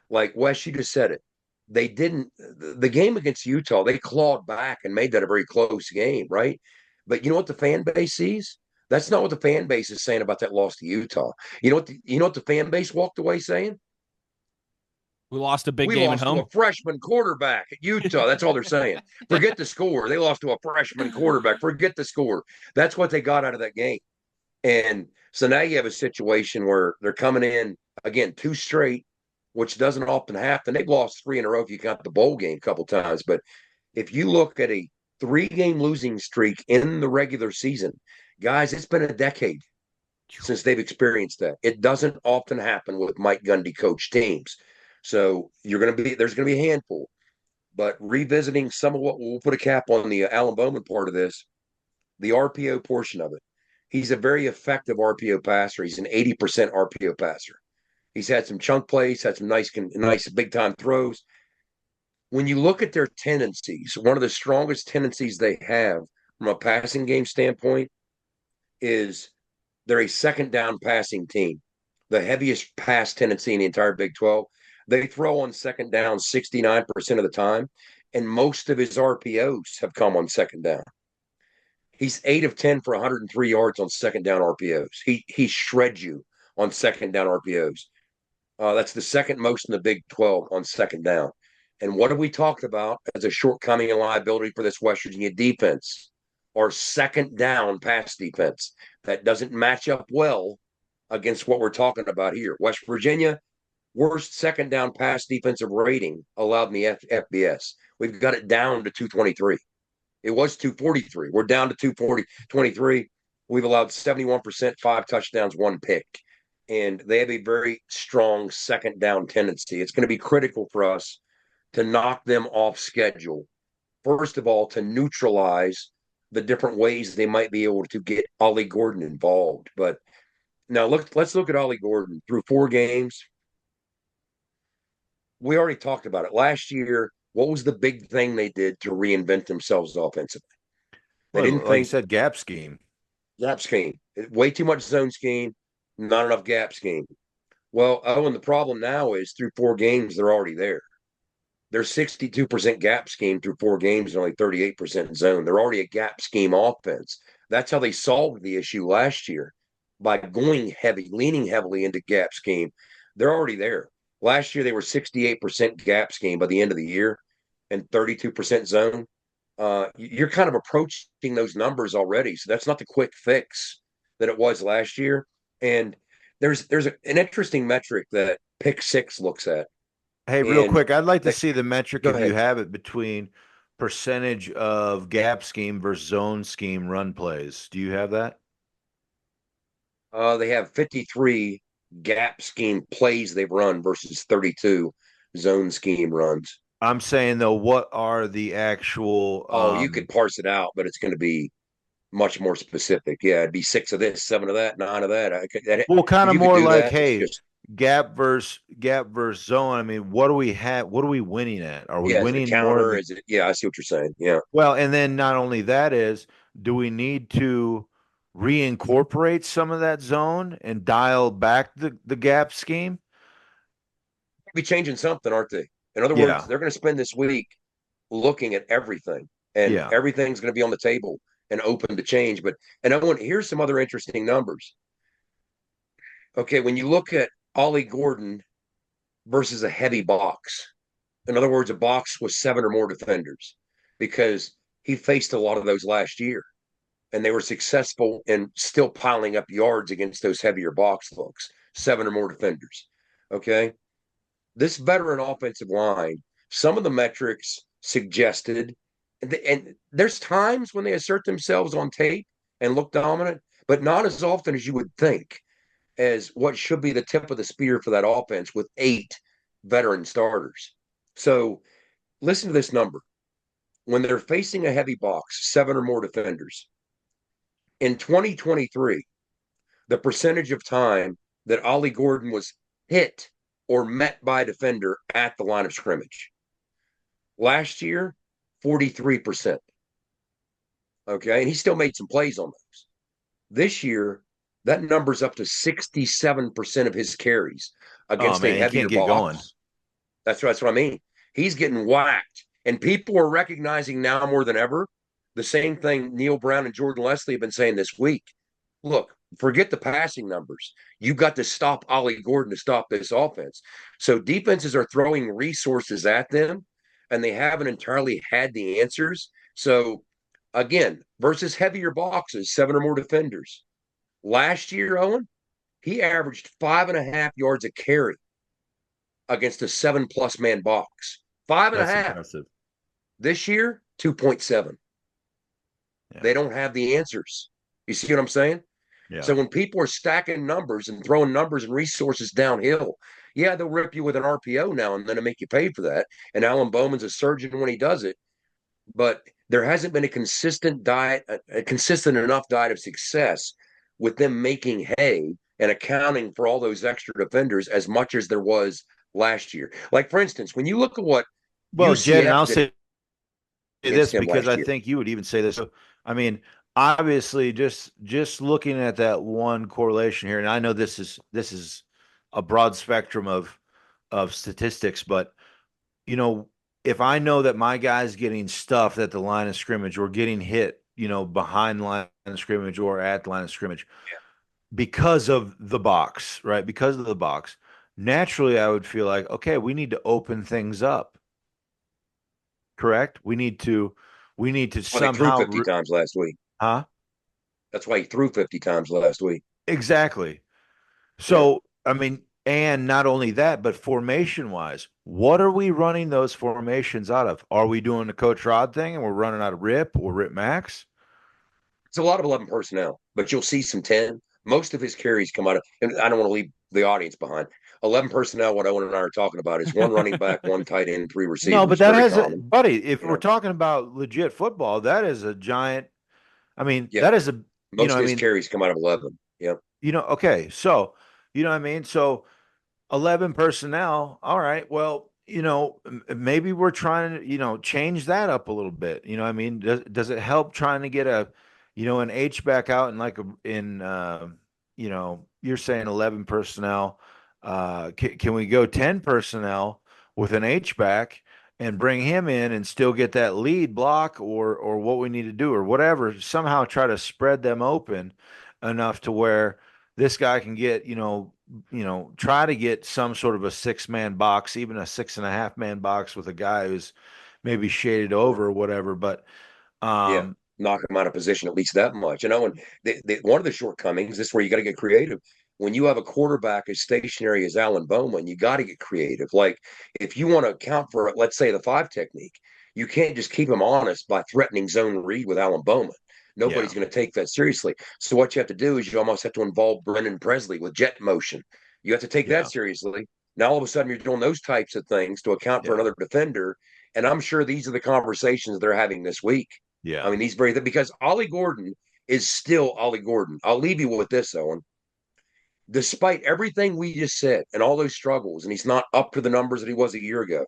Like Wes, you just said it. They didn't, the game against Utah, they clawed back and made that a very close game, right? But you know what the fan base sees? That's not what the fan base is saying about that loss to Utah. You know what the fan base walked away saying? We lost a big game at home. We lost to a freshman quarterback at Utah. That's all they're saying. Forget the score. They lost to a freshman quarterback. Forget the score. That's what they got out of that game. And so now you have a situation where they're coming in, again, 2 straight, which doesn't often happen. They've lost 3 in a row if you count the bowl game a couple times. But if you look at a 3-game losing streak in the regular season, guys, it's been a decade since they've experienced that. It doesn't often happen with Mike Gundy coach teams. So there's going to be a handful. But revisiting some of what, we'll put a cap on the Alan Bowman part of this, the RPO portion of it. He's a very effective RPO passer. He's an 80% RPO passer. He's had some chunk plays, had some nice big-time throws. When you look at their tendencies, one of the strongest tendencies they have from a passing game standpoint is they're a second down passing team, the heaviest pass tendency in the entire Big 12. They throw on second down 69% of the time, and most of his RPOs have come on second down. He's 8 of 10 for 103 yards on second down RPOs. He shreds you on second down RPOs. That's the second most in the Big 12 on second down. And what have we talked about as a shortcoming and liability for this West Virginia defense? Our second down pass defense. That doesn't match up well against what we're talking about here. West Virginia, Worst second down pass defensive rating allowed in the FBS. We've got it down to 223. It was 243. We're down to 23. We've allowed 71%, 5 touchdowns, 1 pick. And they have a very strong second down tendency. It's going to be critical for us to knock them off schedule. First of all, to neutralize the different ways they might be able to get Ollie Gordon involved. But now let's look at Ollie Gordon through 4 games. We already talked about it. Last year, what was the big thing they did to reinvent themselves offensively? They didn't like you said, gap scheme. Gap scheme. Way too much zone scheme, not enough gap scheme. Well, and the problem now is through 4 games, they're already there. They're 62% gap scheme through 4 games and only 38% zone. They're already a gap scheme offense. That's how they solved the issue last year, by going heavy, leaning heavily into gap scheme. They're already there. Last year, they were 68% gap scheme by the end of the year and 32% zone. You're kind of approaching those numbers already. So that's not the quick fix that it was last year. And there's an interesting metric that Pick Six looks at. Hey, real quick, I'd like to see the metric, if ahead. you have it, between percentage of gap scheme versus zone scheme run plays. Do you have that? They have 53 gap scheme plays they've run versus 32 zone scheme runs. I'm saying, though, what are the actual? You could parse it out, but it's going to be much more specific. Yeah, it'd be 6 of this, 7 of that, 9 of that. Well, kind of more like, hey, just gap versus zone. I mean, what do we have? What are we winning at? Are we winning counter? more? I see what you're saying. Yeah. Well, and then not only that is, do we need to reincorporate some of that zone and dial back the gap scheme? Be changing something, aren't they? In other words, they're going to spend this week looking at everything, and everything's going to be on the table and open to change. Here's some other interesting numbers. Okay, when you look at Ollie Gordon versus a heavy box, in other words, a box with 7 or more defenders, because he faced a lot of those last year, and they were successful in still piling up yards against those heavier box looks, 7 or more defenders. Okay. This veteran offensive line, some of the metrics suggested, and there's times when they assert themselves on tape and look dominant, but not as often as you would think, as what should be the tip of the spear for that offense with 8 veteran starters. So listen to this number. When they're facing a heavy box, 7 or more defenders, in 2023, the percentage of time that Ollie Gordon was hit or met by a defender at the line of scrimmage. Last year, 43%. Okay, and he still made some plays on those. This year, that number's up to 67% of his carries against a heavier box. That's what I mean. He's getting whacked, and people are recognizing now more than ever the same thing Neil Brown and Jordan Leslie have been saying this week. Look, forget the passing numbers. You've got to stop Ollie Gordon to stop this offense. So defenses are throwing resources at them, and they haven't entirely had the answers. So, again, versus heavier boxes, 7 or more defenders. Last year, Owen, he averaged 5.5 yards a carry against a 7+ man box. 5.5. Impressive. This year, 2.7. Yeah. They don't have the answers. You see what I'm saying? Yeah. So when people are stacking numbers and throwing numbers and resources downhill, they'll rip you with an RPO now and then to make you pay for that. And Alan Bowman's a surgeon when he does it. But there hasn't been a consistent enough diet of success with them making hay and accounting for all those extra defenders as much as there was last year. Like, for instance, when you look at what Jed, and I'll say this because I think you would even say this. I mean, obviously, just looking at that one correlation here, and I know this is a broad spectrum of statistics, but if I know that my guy's getting stuffed at the line of scrimmage or getting hit, behind the line of scrimmage or at the line of scrimmage, because of the box, right? Because of the box, naturally, I would feel like, okay, we need to open things up. Correct? We need to somehow. They threw 50 times last week. Huh? That's why he threw 50 times last week. Exactly. So, I mean, And not only that, but formation wise, what are we running those formations out of? Are we doing the Coach Rod thing and we're running out of Rip or Rip Max? It's a lot of 11 personnel, but you'll see some 10. Most of his carries come out of, and I don't want to leave the audience behind. 11 personnel, what Owen and I are talking about is one running back, one tight end, three No, but receivers. that Very has a common. buddy. If You we're know, talking about legit football, that is a giant. I mean, yeah. that is a, Most of I his mean, carries come out of 11. Yeah. okay. So, what I mean? So 11 personnel. All right. Well, maybe we're trying to, change that up a little bit. I mean, does it help trying to get an H back out and you're saying 11 personnel. Can we go 10 personnel with an H back and bring him in and still get that lead block or what we need to do or whatever, somehow try to spread them open enough to where this guy can get, try to get some sort of a 6-man box, even a 6.5-man box with a guy who's maybe shaded over or whatever. But Yeah. Knock him out of position at least that much. And one of the shortcomings, this is where you got to get creative. When you have a quarterback as stationary as Alan Bowman, you got to get creative. Like if you want to account for, let's say, the 5 technique, you can't just keep him honest by threatening zone read with Alan Bowman. Nobody's going to take that seriously. So what you have to do is you almost have to involve Brennan Presley with jet motion. You have to take that seriously. Now all of a sudden you're doing those types of things to account for another defender. And I'm sure these are the conversations they're having this week. I mean, because Ollie Gordon is still Ollie Gordon. I'll leave you with this, Owen. Despite everything we just said and all those struggles, and he's not up to the numbers that he was a year ago,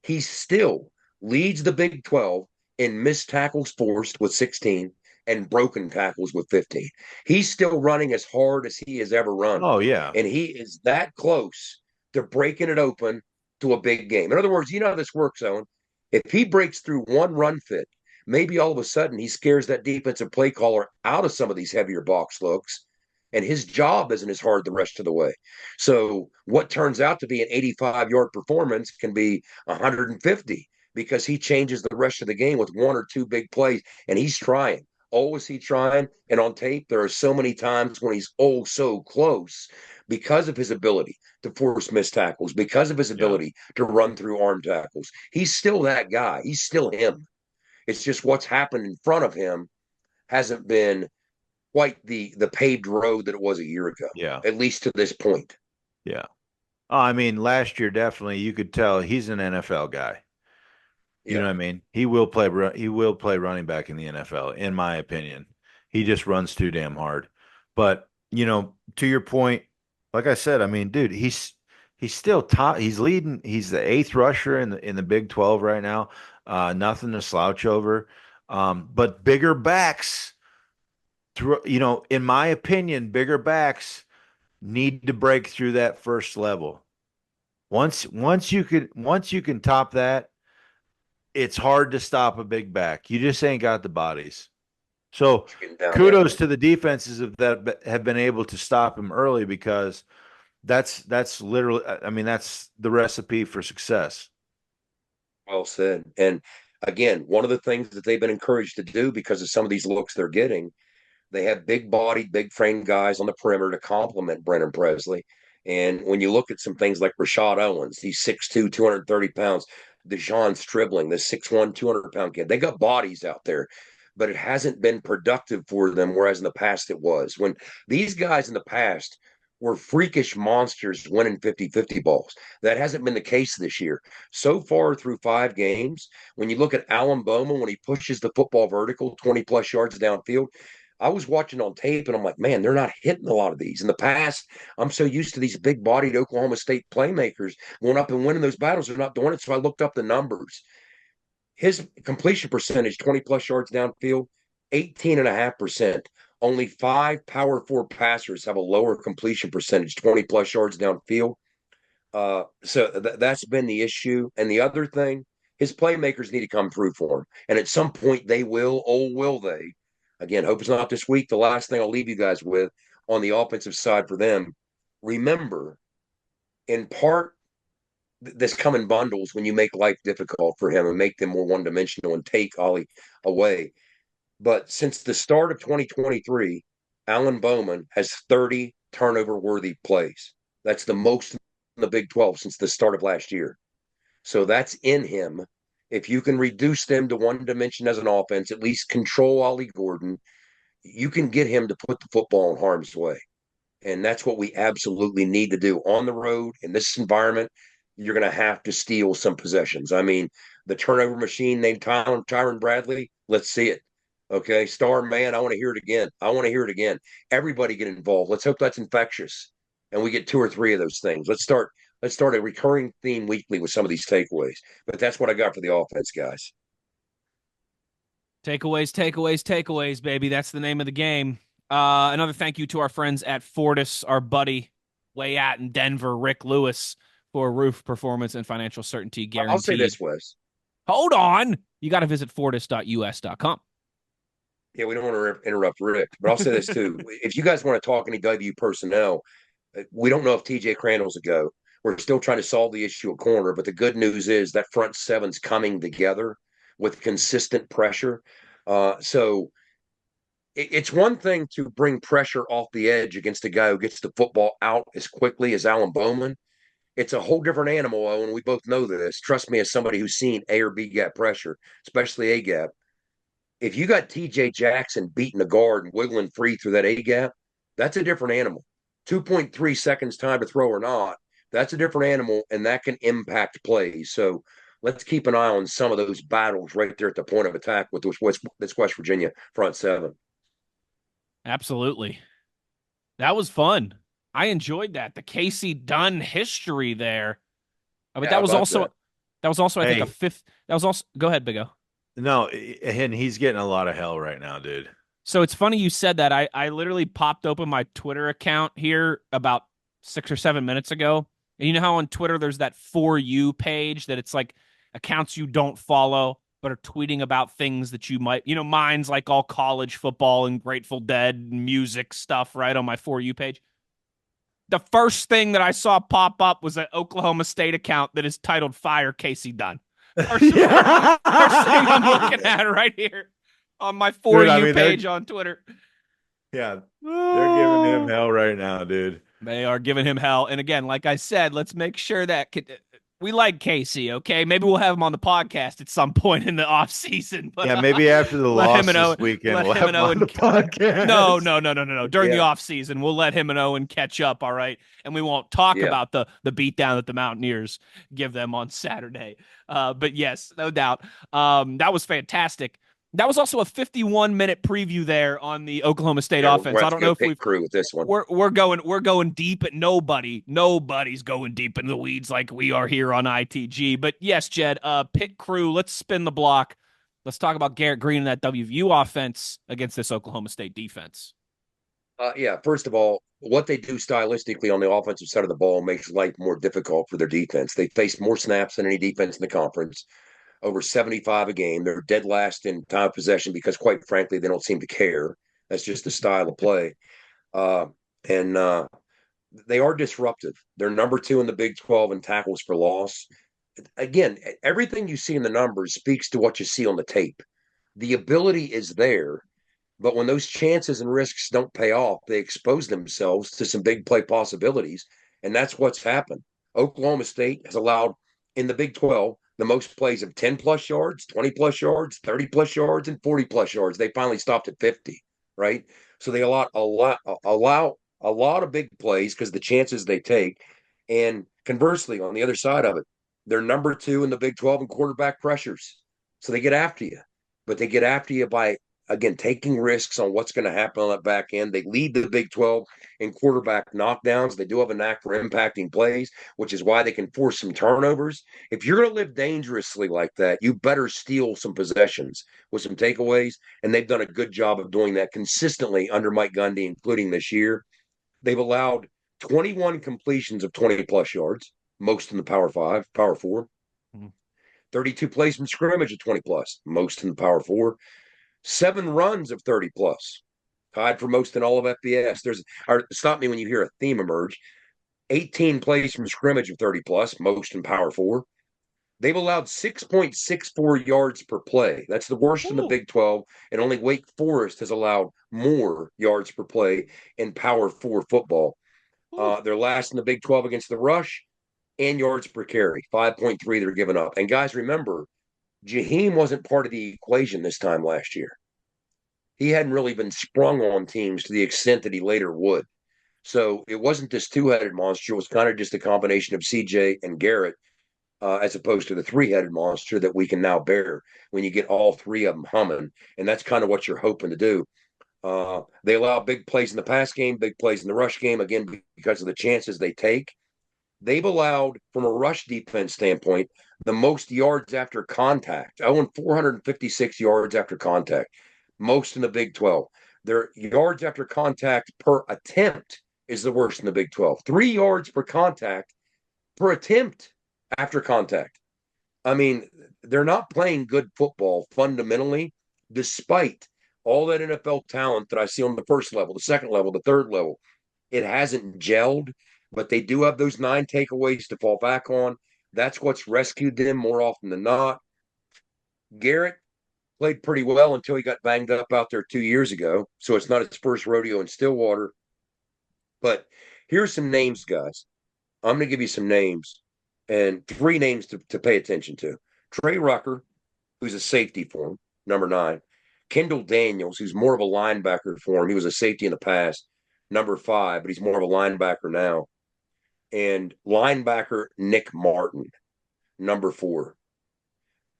he still leads the Big 12 in missed tackles forced with 16 and broken tackles with 15. He's still running as hard as he has ever run. Oh, yeah. And he is that close to breaking it open to a big game. In other words, you know how this works, Owen. If he breaks through one run fit, maybe all of a sudden he scares that defensive play caller out of some of these heavier box looks, and his job isn't as hard the rest of the way. So what turns out to be an 85-yard performance can be 150 because he changes the rest of the game with 1 or 2 big plays, and he's trying. Oh, is he trying? And on tape, there are so many times when he's so close because of his ability to force missed tackles, because of his ability to run through arm tackles. He's still that guy. He's still him. It's just what's happened in front of him hasn't been quite the paved road that it was a year ago. Yeah. At least to this point. Yeah. Oh, I mean, last year definitely you could tell he's an NFL guy. You know what I mean? He will play running back in the NFL, in my opinion. He just runs too damn hard. But, to your point, like I said, I mean, dude, he's still top. He's leading. He's the 8th rusher in the Big 12 right now. Nothing to slouch over. But bigger backs, in my opinion, bigger backs need to break through that first level. Once you can top that, it's hard to stop a big back. You just ain't got the bodies. So kudos to the defenses that have been able to stop him early, because that's literally, I mean, that's the recipe for success. Well said. And again, one of the things that they've been encouraged to do because of some of these looks they're getting, they have big-bodied, big-framed guys on the perimeter to complement Brennan Presley. And when you look at some things like Rashad Owens, he's 6'2", 230 pounds. Dejon Stribling, the 6'1", 200-pound kid. They got bodies out there, but it hasn't been productive for them, whereas in the past it was. When these guys in the past were freakish monsters winning 50-50 balls. That hasn't been the case this year. So far through 5 games, when you look at Alan Bowman, when he pushes the football vertical 20-plus yards downfield, I was watching on tape and I'm like, man, they're not hitting a lot of these. In the past, I'm so used to these big bodied Oklahoma State playmakers going up and winning those battles. They're not doing it. So I looked up the numbers. His completion percentage, 20 plus yards downfield, 18.5%. Only 5 power 4 passers have a lower completion percentage, 20 plus yards downfield. That's been the issue. And the other thing, his playmakers need to come through for him. And at some point they will. Oh, will they? Again, hope it's not this week. The last thing I'll leave you guys with on the offensive side for them, remember, in part, this come in bundles when you make life difficult for him and make them more one-dimensional and take Ollie away. But since the start of 2023, Alan Bowman has 30 turnover-worthy plays. That's the most in the Big 12 since the start of last year. So that's in him. If you can reduce them to one dimension as an offense, at least control Ollie Gordon, you can get him to put the football in harm's way. And that's what we absolutely need to do on the road in this environment. You're going to have to steal some possessions. I mean, the turnover machine named Tyron Bradley, let's see it. Okay, star man, I want to hear it again. I want to hear it again. Everybody get involved. Let's hope that's infectious, and we get 2 or 3 of those things. Let's start a recurring theme weekly with some of these takeaways. But that's what I got for the offense, guys. Takeaways, takeaways, takeaways, baby. That's the name of the game. Another thank you to our friends at Fortis, our buddy way out in Denver, Rick Lewis, for roof performance and financial certainty guaranteed. I'll say this, Wes. Hold on. You got to visit fortis.us.com. Yeah, we don't want to interrupt Rick, but I'll say this too. If you guys want to talk any W personnel, we don't know if TJ Crandall's a go. We're still trying to solve the issue at corner, but the good news is that front seven's coming together with consistent pressure. So it's one thing to bring pressure off the edge against a guy who gets the football out as quickly as Alan Bowman. It's a whole different animal, and we both know this. Trust me, as somebody who's seen A or B gap pressure, especially A gap. If you got TJ Jackson beating a guard and wiggling free through that A gap, that's a different animal. 2.3 seconds time to throw or not, that's a different animal, and that can impact plays. So let's keep an eye on some of those battles right there at the point of attack with this West Virginia front seven. Absolutely. That was fun. I enjoyed that. The Casey Dunn history there. I mean, Yeah, that was also I think Hey. a fifth. That was also, go ahead, Big O. No, and he's getting a lot of hell right now, dude. So it's funny you said that. I literally popped open my Twitter account here about 6 or 7 minutes ago. And you know how on Twitter there's that For You page that it's like accounts you don't follow but are tweeting about things that you might, mine's like all college football and Grateful Dead music stuff right on my For You page. The first thing that I saw pop up was an Oklahoma State account that is titled Fire Casey Dunn. First thing I'm looking at right here on my For You page on Twitter. Yeah, they're giving him hell right now, dude. They are giving him hell. And again, like I said, let's make sure that we like Casey, okay? Maybe we'll have him on the podcast at some point in the off season. But, yeah, maybe after the loss this weekend, we'll have him on the podcast. No. During the off season, we'll let him and Owen catch up, all right? And we won't talk about the beatdown that the Mountaineers give them on Saturday. But yes, no doubt. That was fantastic. That was also a 51-minute preview there on the Oklahoma State offense. I don't know if we've crew with this one. We're going deep at nobody's going deep in the weeds like we are here on ITG. But yes, Jed, pit crew, let's spin the block. Let's talk about Garrett Green and that WVU offense against this Oklahoma State defense. First of all, what they do stylistically on the offensive side of the ball makes life more difficult for their defense. They face more snaps than any defense in the conference. Over 75 a game. They're dead last in time of possession because, quite frankly, they don't seem to care. That's just the style of play. And they are disruptive. They're number 2 in the Big 12 in tackles for loss. Again, everything you see in the numbers speaks to what you see on the tape. The ability is there, but when those chances and risks don't pay off, they expose themselves to some big play possibilities, and that's what's happened. Oklahoma State has allowed, in the Big 12, the most plays of 10-plus yards, 20-plus yards, 30-plus yards, and 40-plus yards. They finally stopped at 50, right? So they allow a lot of big plays because the chances they take. And conversely, on the other side of it, they're number 2 in the Big 12 in quarterback pressures. So they get after you. But they get after you by, again, taking risks on what's going to happen on that back end. They lead the Big 12 in quarterback knockdowns. They do have a knack for impacting plays, which is why they can force some turnovers. If you're going to live dangerously like that, you better steal some possessions with some takeaways, and they've done a good job of doing that consistently under Mike Gundy, including this year. They've allowed 21 completions of 20-plus yards, most in the Power 5, Power 4. 32 plays from scrimmage of 20-plus, most in the Power 4. 7 runs of 30-plus, tied for most in all of FBS. Stop me when you hear a theme emerge. 18 plays from scrimmage of 30-plus, most in Power 4. They've allowed 6.64 yards per play. That's the worst in the Big 12, and only Wake Forest has allowed more yards per play in Power 4 football. They're last in the Big 12 against the rush and yards per carry, 5.3 they're giving up. And guys, remember, Jaheim wasn't part of the equation this time last year. He hadn't really been sprung on teams to the extent that he later would. So it wasn't this two-headed monster. It was kind of just a combination of CJ and Garrett, as opposed to the three-headed monster that we can now bear when you get all three of them humming. And that's kind of what you're hoping to do. They allow big plays in the pass game, big plays in the rush game, again, because of the chances they take. They've allowed, from a rush defense standpoint, the most yards after contact. I won 456 yards after contact, most in the Big 12. Their yards after contact per attempt is the worst in the Big 12. 3 yards per contact per attempt after contact. I mean, they're not playing good football fundamentally, despite all that NFL talent that I see on the first level, the second level, the third level. It hasn't gelled, but they do have those 9 takeaways to fall back on. That's what's rescued them more often than not. Garrett played pretty well until he got banged up out there 2 years ago. So it's not his first rodeo in Stillwater. But here's some names, guys. I'm going to give you some names and 3 names to pay attention to. Trey Rucker, who's a safety for him, number 9. Kendall Daniels, who's more of a linebacker for him. He was a safety in the past, number 5, but he's more of a linebacker now. And linebacker Nick Martin, number 4.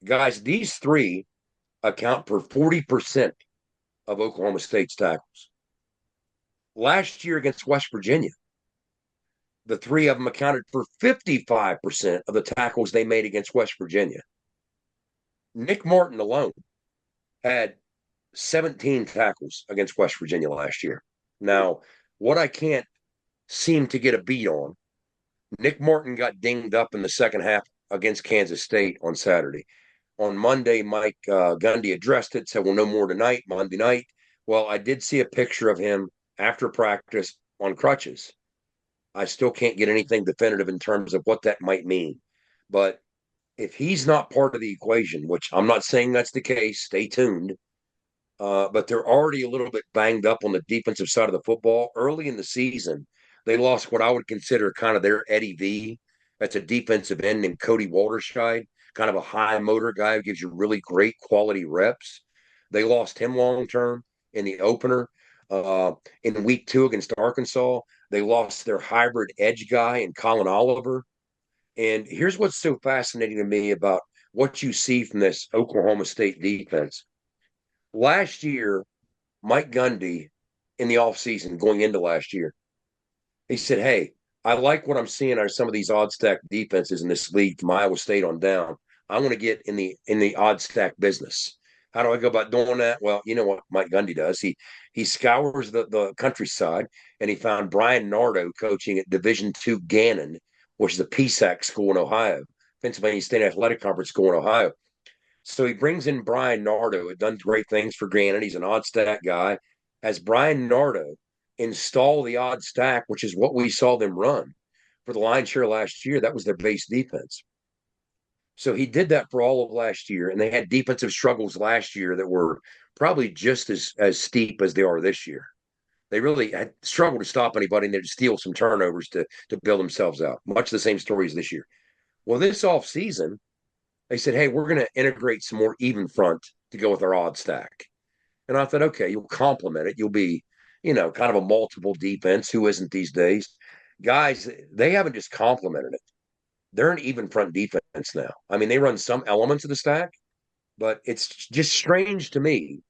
Guys, these 3 account for 40% of Oklahoma State's tackles. Last year against West Virginia, the 3 of them accounted for 55% of the tackles they made against West Virginia. Nick Martin alone had 17 tackles against West Virginia last year. Now, what I can't seem to get a beat on, Nick Martin got dinged up in the second half against Kansas State on Saturday. On Monday, Mike Gundy addressed it, said, well, no more tonight, Monday night. Well, I did see a picture of him after practice on crutches. I still can't get anything definitive in terms of what that might mean. But if he's not part of the equation, which I'm not saying that's the case, stay tuned, but they're already a little bit banged up on the defensive side of the football. Early in the season, they lost what I would consider kind of their Eddie V. That's a defensive end named Cody Walterscheid, kind of a high motor guy who gives you really great quality reps. They lost him long term in the opener. In week 2 against Arkansas, they lost their hybrid edge guy in Colin Oliver. And here's what's so fascinating to me about what you see from this Oklahoma State defense. Last year, Mike Gundy, in the offseason going into last year, he said, hey, I like what I'm seeing out of some of these odd stack defenses in this league from Iowa State on down. I want to get in the odd stack business. How do I go about doing that? Well, you know what Mike Gundy does. He scours the countryside, and he found Brian Nardo coaching at Division II Gannon, which is a PSAC school in Ohio, Pennsylvania State Athletic Conference school in Ohio. So he brings in Brian Nardo, who had done great things for Gannon. He's an odd stack guy. Has Brian Nardo install the odd stack, which is what we saw them run for the lion's share last year. That was their base defense. So he did that for all of last year, and they had defensive struggles last year that were probably just as steep as they are this year. They really had struggled to stop anybody, and they'd steal some turnovers to build themselves out. Much the same story as this year. Well, this offseason, they said, hey, we're going to integrate some more even front to go with our odd stack. And I thought, okay, you'll complement it. You'll be, kind of a multiple defense. Who isn't these days? Guys, they haven't just complemented it. They're an even front defense now. I mean, they run some elements of the stack, but it's just strange to me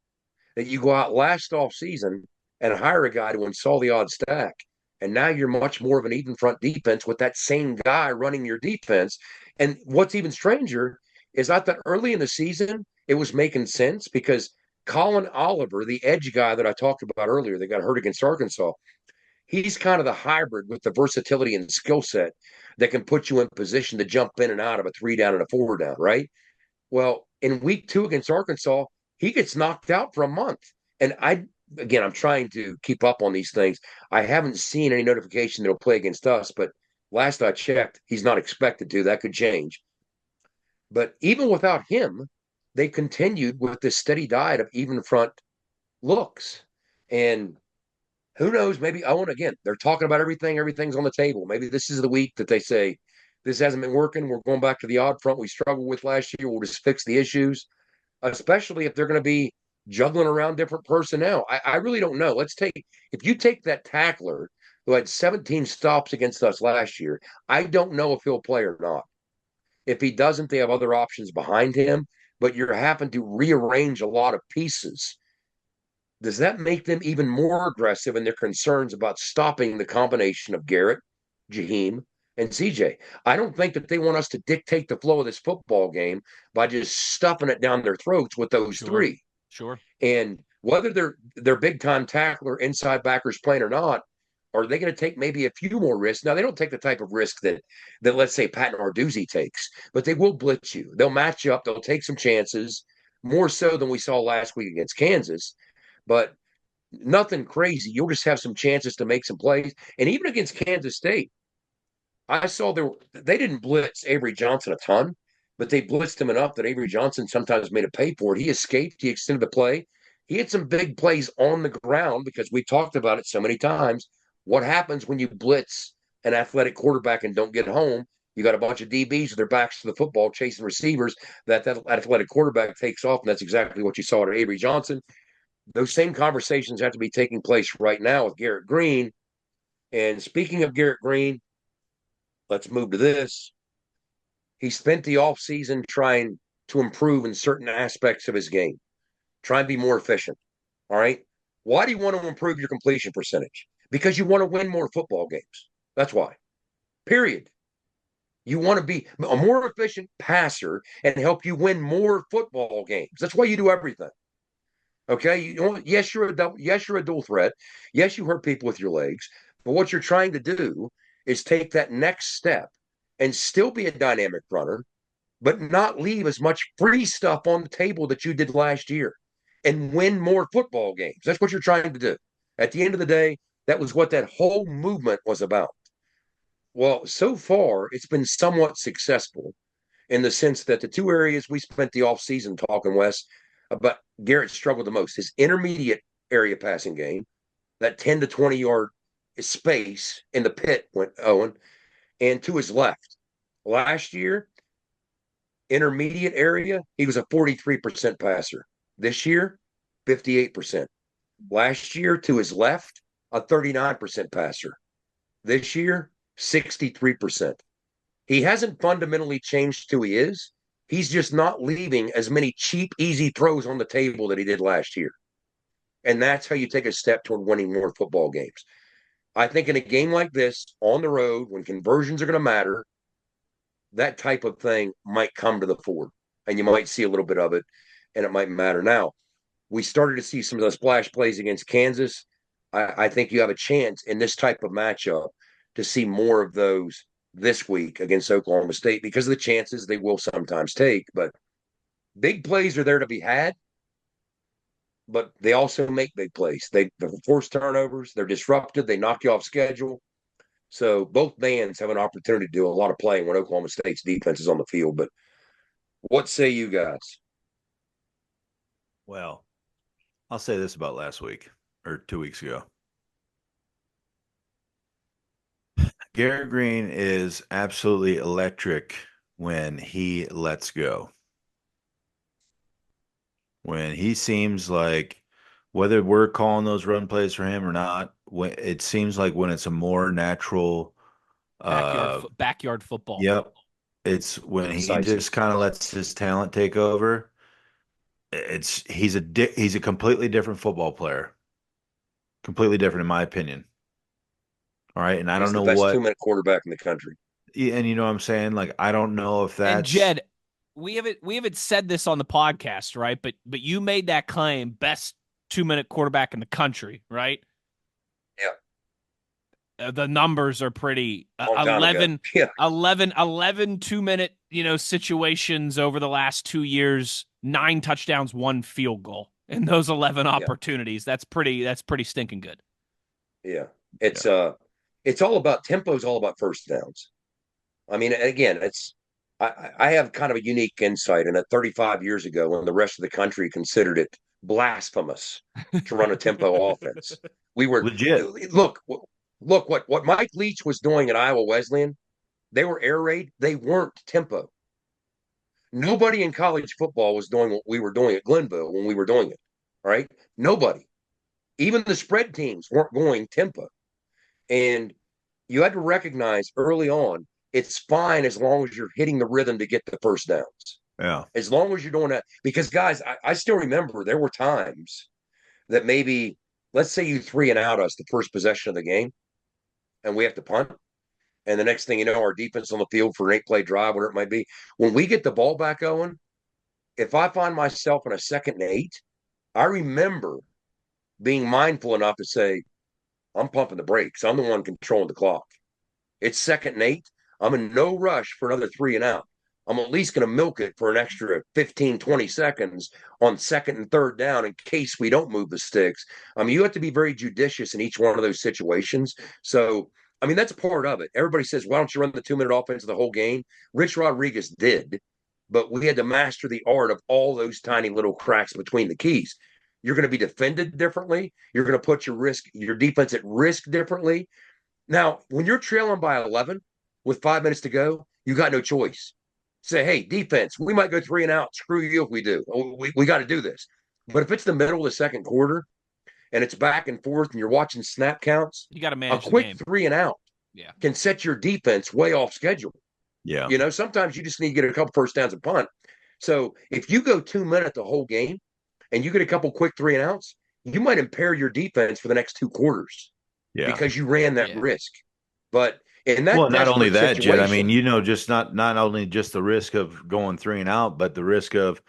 that you go out last offseason and hire a guy to install the odd stack. And now you're much more of an even front defense with that same guy running your defense. And what's even stranger is I thought early in the season, it was making sense because Colin Oliver, the edge guy that I talked about earlier that got hurt against Arkansas, he's kind of the hybrid with the versatility and skill set that can put you in position to jump in and out of a 3 down and a 4 down, right? Well, in week 2 against Arkansas, he gets knocked out for a month. And I'm trying to keep up on these things. I haven't seen any notification that he'll play against us, but last I checked, he's not expected to. That could change. But even without him, they continued with this steady diet of even front looks. And who knows? Maybe Owen again. They're talking about everything. Everything's on the table. Maybe this is the week that they say this hasn't been working. We're going back to the odd front we struggled with last year. We'll just fix the issues, especially if they're going to be juggling around different personnel. I really don't know. If you take that tackler who had 17 stops against us last year, I don't know if he'll play or not. If he doesn't, they have other options behind him, but you're having to rearrange a lot of pieces. Does that make them even more aggressive in their concerns about stopping the combination of Garrett, Jaheim, and CJ? I don't think that they want us to dictate the flow of this football game by just stuffing it down their throats with those three. Sure. And whether they're big time tackler inside backers playing or not, are they going to take maybe a few more risks? Now they don't take the type of risk that let's say Pat Narduzzi takes, but they will blitz you. They'll match up. They'll take some chances, more so than we saw last week against Kansas. But nothing crazy. You'll just have some chances to make some plays. And even against Kansas State, I saw they didn't blitz Avery Johnson a ton, but they blitzed him enough that Avery Johnson sometimes made a pay for it. He escaped. He extended the play. He had some big plays on the ground because we talked about it so many times. What happens when you blitz an athletic quarterback and don't get home? You got a bunch of DBs with their backs to the football chasing receivers. That athletic quarterback takes off, and that's exactly what you saw to Avery Johnson. Those same conversations have to be taking place right now with Garrett Green. And speaking of Garrett Green, let's move to this. He spent the offseason trying to improve in certain aspects of his game, try and be more efficient. All right. Why do you want to improve your completion percentage? Because you want to win more football games. That's why. Period. You want to be a more efficient passer and help you win more football games. That's why you do everything. Okay. Yes, you're a dual threat. Yes, you hurt people with your legs. But what you're trying to do is take that next step and still be a dynamic runner, but not leave as much free stuff on the table that you did last year and win more football games. That's what you're trying to do. At the end of the day, that was what that whole movement was about. Well, so far, it's been somewhat successful in the sense that the two areas we spent the offseason talking, Wes, about Garrett struggled the most. His intermediate area passing game, that 10 to 20 yard space in the pit went Owen, and to his left. Last year, intermediate area, he was a 43% passer. This year, 58%. Last year, to his left, a 39% passer. This year, 63%. He hasn't fundamentally changed who he is. He's just not leaving as many cheap, easy throws on the table that he did last year. And that's how you take a step toward winning more football games. I think in a game like this, on the road, when conversions are going to matter, that type of thing might come to the fore. And you might see a little bit of it, and it might matter. Now, we started to see some of the splash plays against Kansas. I think you have a chance in this type of matchup to see more of those this week against Oklahoma State because of the chances they will sometimes take. But big plays are there to be had, but they also make big plays. They force turnovers. They're disruptive. They knock you off schedule. So both bands have an opportunity to do a lot of playing when Oklahoma State's defense is on the field. But what say you guys? Well, I'll say this about last week or 2 weeks ago. Garrett Green is absolutely electric when he lets go. When he seems like, whether we're calling those run plays for him or not, it seems like when it's a more natural backyard football. Yep. It's when he just kind of lets his talent take over. He's a completely different football player. Completely different in my opinion. All right, and I don't know what. He's the best 2-minute quarterback in the country. And you know what I'm saying? Like, I don't know if that's. And Jed, we haven't said this on the podcast, right? But you made that claim, best 2-minute quarterback in the country, right? Yeah. The numbers are pretty 11 2-minute, situations over the last 2 years, 9 touchdowns, 1 field goal in those 11 opportunities. That's pretty stinking good. Yeah. It's all about tempo, is all about first downs. I mean, again, I have kind of a unique insight in it. 35 years ago, when the rest of the country considered it blasphemous to run a tempo offense, We were legit. Look, what Mike Leach was doing at Iowa Wesleyan. They were air raid. They weren't tempo. Nobody in college football was doing what we were doing at Glenville when we were doing it. All right, nobody. Even the spread teams weren't going tempo. And you had to recognize early on, it's fine as long as you're hitting the rhythm to get the first downs. Yeah. As long as you're doing that. Because, guys, I still remember there were times that maybe, let's say you 3 and out us the first possession of the game, and we have to punt. And the next thing you know, our defense on the field for an 8-play drive, whatever it might be. When we get the ball back going, if I find myself in a 2nd and 8, I remember being mindful enough to say, I'm pumping the brakes. I'm the one controlling the clock. It's 2nd and 8. I'm in no rush for another 3 and out. I'm at least going to milk it for an extra 15, 20 seconds on 2nd and 3rd down in case we don't move the sticks. I mean, you have to be very judicious in each one of those situations. So, I mean, that's part of it. Everybody says, why don't you run the 2-minute offense the whole game? Rich Rodriguez did, but we had to master the art of all those tiny little cracks between the keys. You're going to be defended differently. You're going to put your defense at risk differently. Now, when you're trailing by 11 with 5 minutes to go, you got no choice. Say, hey, defense, we might go 3 and out. Screw you if we do. We got to do this. But if it's the middle of the second quarter and it's back and forth and you're watching snap counts, you got to manage a quick the game. 3 and out can set your defense way off schedule. Yeah. You know, sometimes you just need to get a couple first downs and punt. So if you go 2 minutes the whole game and you get a couple quick 3 and outs, you might impair your defense for the next 2 quarters because you ran that risk. But in that not only that, Jed, I mean, just not only just the risk of going 3 and out, but the risk of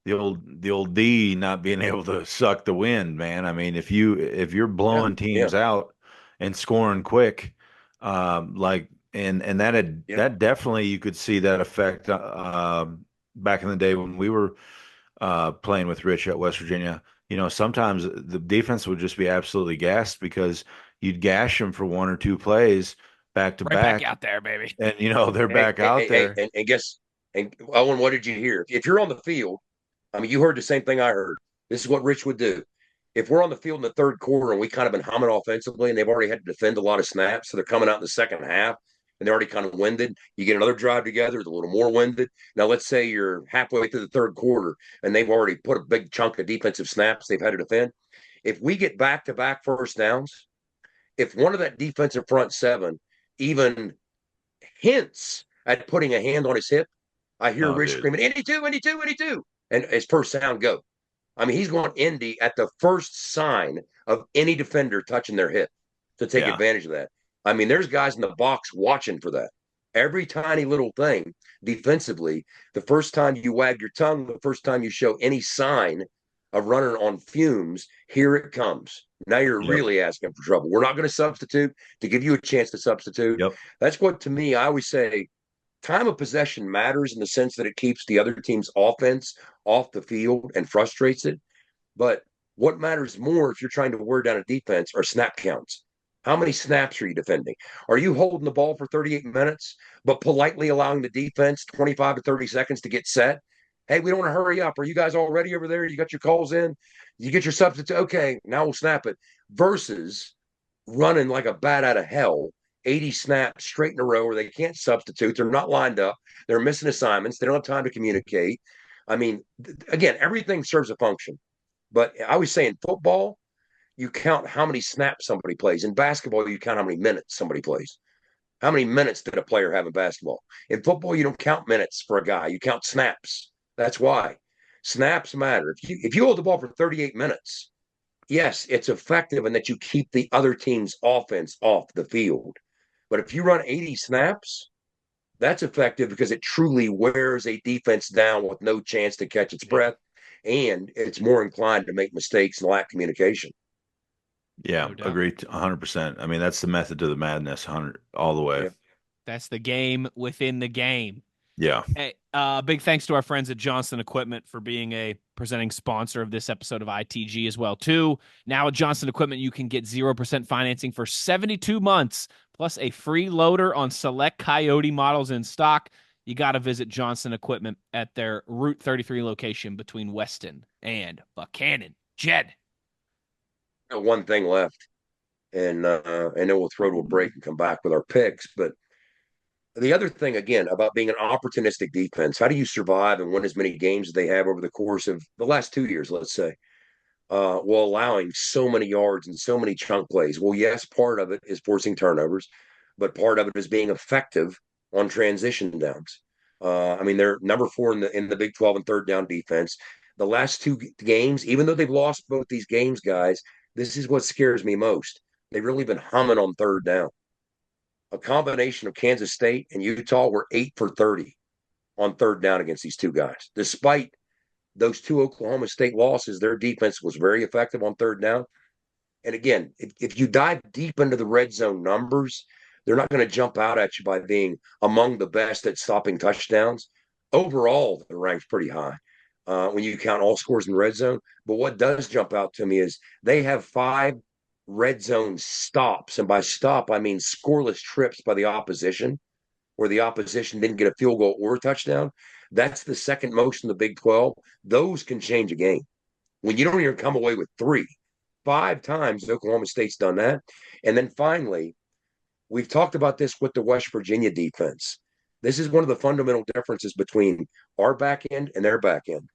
the old D not being able to suck the wind, man. I mean, if you're blowing teams out and scoring quick, and that definitely you could see that effect back in the day when we were playing with Rich at West Virginia. You know, sometimes the defense would just be absolutely gassed because you'd gash them for 1 or 2 plays back to back out there, baby. And they're back out there. And Owen, what did you hear? If you're on the field, I mean, you heard the same thing I heard. This is what Rich would do. If we're on the field in the 3rd quarter and we kind of been humming offensively and they've already had to defend a lot of snaps, so they're coming out in the second half and they're already kind of winded, you get another drive together, it's a little more winded. Now, let's say you're halfway through the 3rd quarter and they've already put a big chunk of defensive snaps they've had to defend. If we get back-to-back first downs, if one of that defensive front 7 even hints at putting a hand on his hip, I hear Rich screaming, Indy 2, Indy 2, Indy 2. And his first sound go. I mean, he's going Indy at the first sign of any defender touching their hip to take advantage of that. I mean, there's guys in the box watching for that. Every tiny little thing defensively, the first time you wag your tongue, the first time you show any sign of running on fumes, here it comes. Now you're really asking for trouble. We're not going to substitute to give you a chance to substitute. That's what, to me, I always say, time of possession matters in the sense that it keeps the other team's offense off the field and frustrates it. But what matters more if you're trying to wear down a defense are snap counts. How many snaps are you defending? Are you holding the ball for 38 minutes, but politely allowing the defense 25 to 30 seconds to get set? Hey, we don't want to hurry up. Are you guys all ready over there? You got your calls in? You get your substitute? Okay, now we'll snap it. Versus running like a bat out of hell 80 snaps straight in a row where they can't substitute. They're not lined up. They're missing assignments. They don't have time to communicate. I mean, again, everything serves a function. But I always say in football, you count how many snaps somebody plays. In basketball, you count how many minutes somebody plays. How many minutes did a player have in basketball? In football, you don't count minutes for a guy. You count snaps. That's why. Snaps matter. If you hold the ball for 38 minutes, yes, it's effective in that you keep the other team's offense off the field. But if you run 80 snaps, that's effective because it truly wears a defense down with no chance to catch its breath, and it's more inclined to make mistakes and lack communication. Yeah, agreed 100%. I mean, that's the method to the madness, 100 all the way. Yeah. That's the game within the game. Yeah. Hey, big thanks to our friends at Johnson Equipment for being a presenting sponsor of this episode of ITG as well, too. Now at Johnson Equipment, you can get 0% financing for 72 months, plus a free loader on select Coyote models in stock. You got to visit Johnson Equipment at their Route 33 location between Weston and Buchanan. Jed. One thing left. and then we'll throw to a break and come back with our picks. But the other thing, again, about being an opportunistic defense, how do you survive and win as many games as they have over the course of the last 2 years, let's say, while allowing so many yards and so many chunk plays? Well, yes, part of it is forcing turnovers, but part of it is being effective on transition downs. I mean, they're number 4 in the Big 12 and third down defense. The last 2 games, even though they've lost both these games, guys, this is what scares me most. They've really been humming on third down. A combination of Kansas State and Utah were 8 for 30 on third down against these two guys. Despite those 2 Oklahoma State losses, their defense was very effective on third down. And again, if you dive deep into the red zone numbers, they're not going to jump out at you by being among the best at stopping touchdowns. Overall, they're ranked pretty high when you count all scores in red zone. But what does jump out to me is they have 5 red zone stops. And by stop, I mean scoreless trips by the opposition, where the opposition didn't get a field goal or a touchdown. That's the second most in the Big 12. Those can change a game. When you don't even come away with 3, 5 times Oklahoma State's done that. And then finally, we've talked about this with the West Virginia defense. This is one of the fundamental differences between our back end and their back end.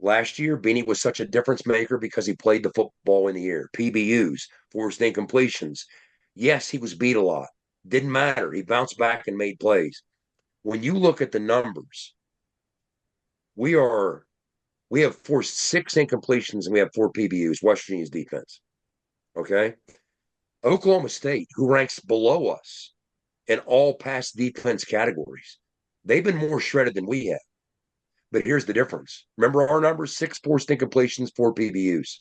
Last year, Beanie was such a difference maker because he played the football in the air, PBUs, forced incompletions. Yes, he was beat a lot. Didn't matter. He bounced back and made plays. When you look at the numbers, we have forced 6 incompletions and we have 4 PBUs, West Virginia's defense. Okay? Oklahoma State, who ranks below us in all pass defense categories, they've been more shredded than we have. But here's the difference. Remember our numbers? 6 forced incompletions, 4 PBUs.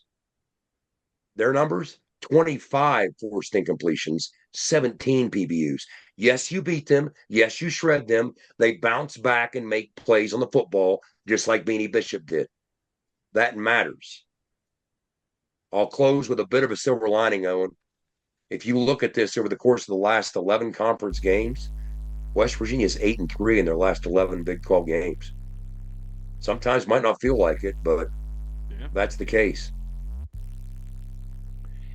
Their numbers? 25 forced incompletions, 17 PBUs. Yes, you beat them. Yes, you shred them. They bounce back and make plays on the football, just like Beanie Bishop did. That matters. I'll close with a bit of a silver lining, Owen. If you look at this over the course of the last 11 conference games, West Virginia is 8-3 in their last 11 Big 12 games. Sometimes might not feel like it, but that's the case.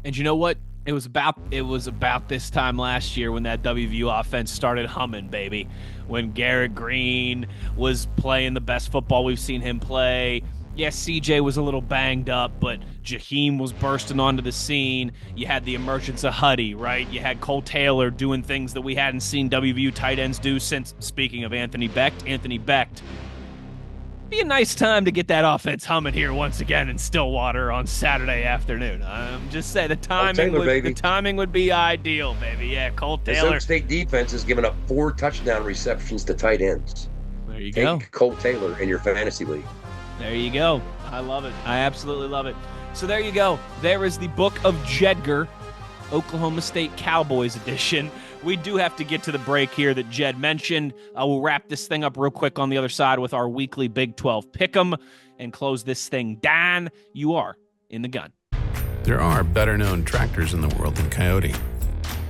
And you know what? It was about this time last year when that WVU offense started humming, baby. When Garrett Green was playing the best football we've seen him play. Yes, CJ was a little banged up, but Jaheim was bursting onto the scene. You had the emergence of Huddy, right? You had Cole Taylor doing things that we hadn't seen WVU tight ends do since, speaking of Anthony Becht. Be a nice time to get that offense humming here once again in Stillwater on Saturday afternoon. I'm just saying the timing would be ideal, baby. Yeah, Cole Taylor. The Oak State defense has given up 4 touchdown receptions to tight ends. There you go. Take Cole Taylor in your fantasy league. There you go. I love it. I absolutely love it. So there you go. There is the Book of Jedgar, Oklahoma State Cowboys edition. We do have to get to the break here that Jed mentioned. We'll wrap this thing up real quick on the other side with our weekly Big 12 Pick'em and close this thing down. You are in the gun. There are better-known tractors in the world than Coyote.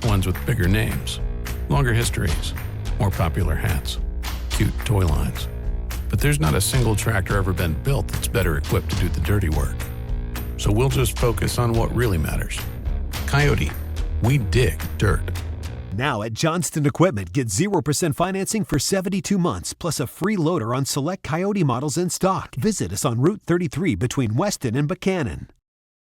Ones with bigger names, longer histories, more popular hats, cute toy lines. But there's not a single tractor ever been built that's better equipped to do the dirty work. So we'll just focus on what really matters. Coyote, we dig dirt. Now at Johnston Equipment, get 0% financing for 72 months, plus a free loader on select Coyote models in stock. Visit us on Route 33 between Weston and Buchanan.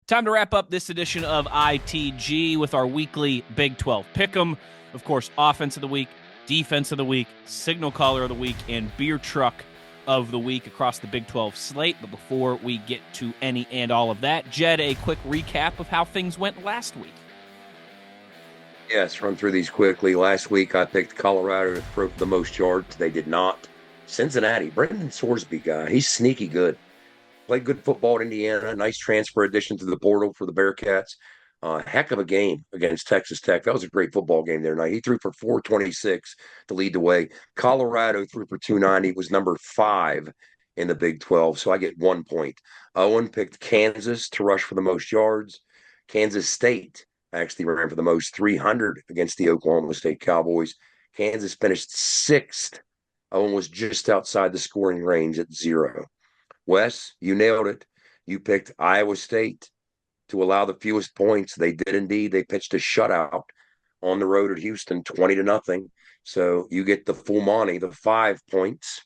Time to wrap up this edition of ITG with our weekly Big 12 Pick'em. Of course, Offense of the Week, Defense of the Week, Signal Caller of the Week, and Beer Truck of the Week across the Big 12 slate. But before we get to any and all of that, Jed, a quick recap of how things went last week. Yes, run through these quickly. Last week, I picked Colorado to throw for the most yards. They did not. Cincinnati, Brendan Sorsby guy, he's sneaky good. Played good football at Indiana. Nice transfer addition to the portal for the Bearcats. Heck of a game against Texas Tech. That was a great football game there tonight. He threw for 426 to lead the way. Colorado threw for 290, was number 5 in the Big 12, so I get 1 point. Owen picked Kansas to rush for the most yards. Kansas State actually ran for the most, 300 against the Oklahoma State Cowboys. Kansas finished 6th. Owen was just outside the scoring range at 0. Wes, you nailed it. You picked Iowa State to allow the fewest points. They did indeed. They pitched a shutout on the road at Houston, 20-0. So you get the full money, the 5 points.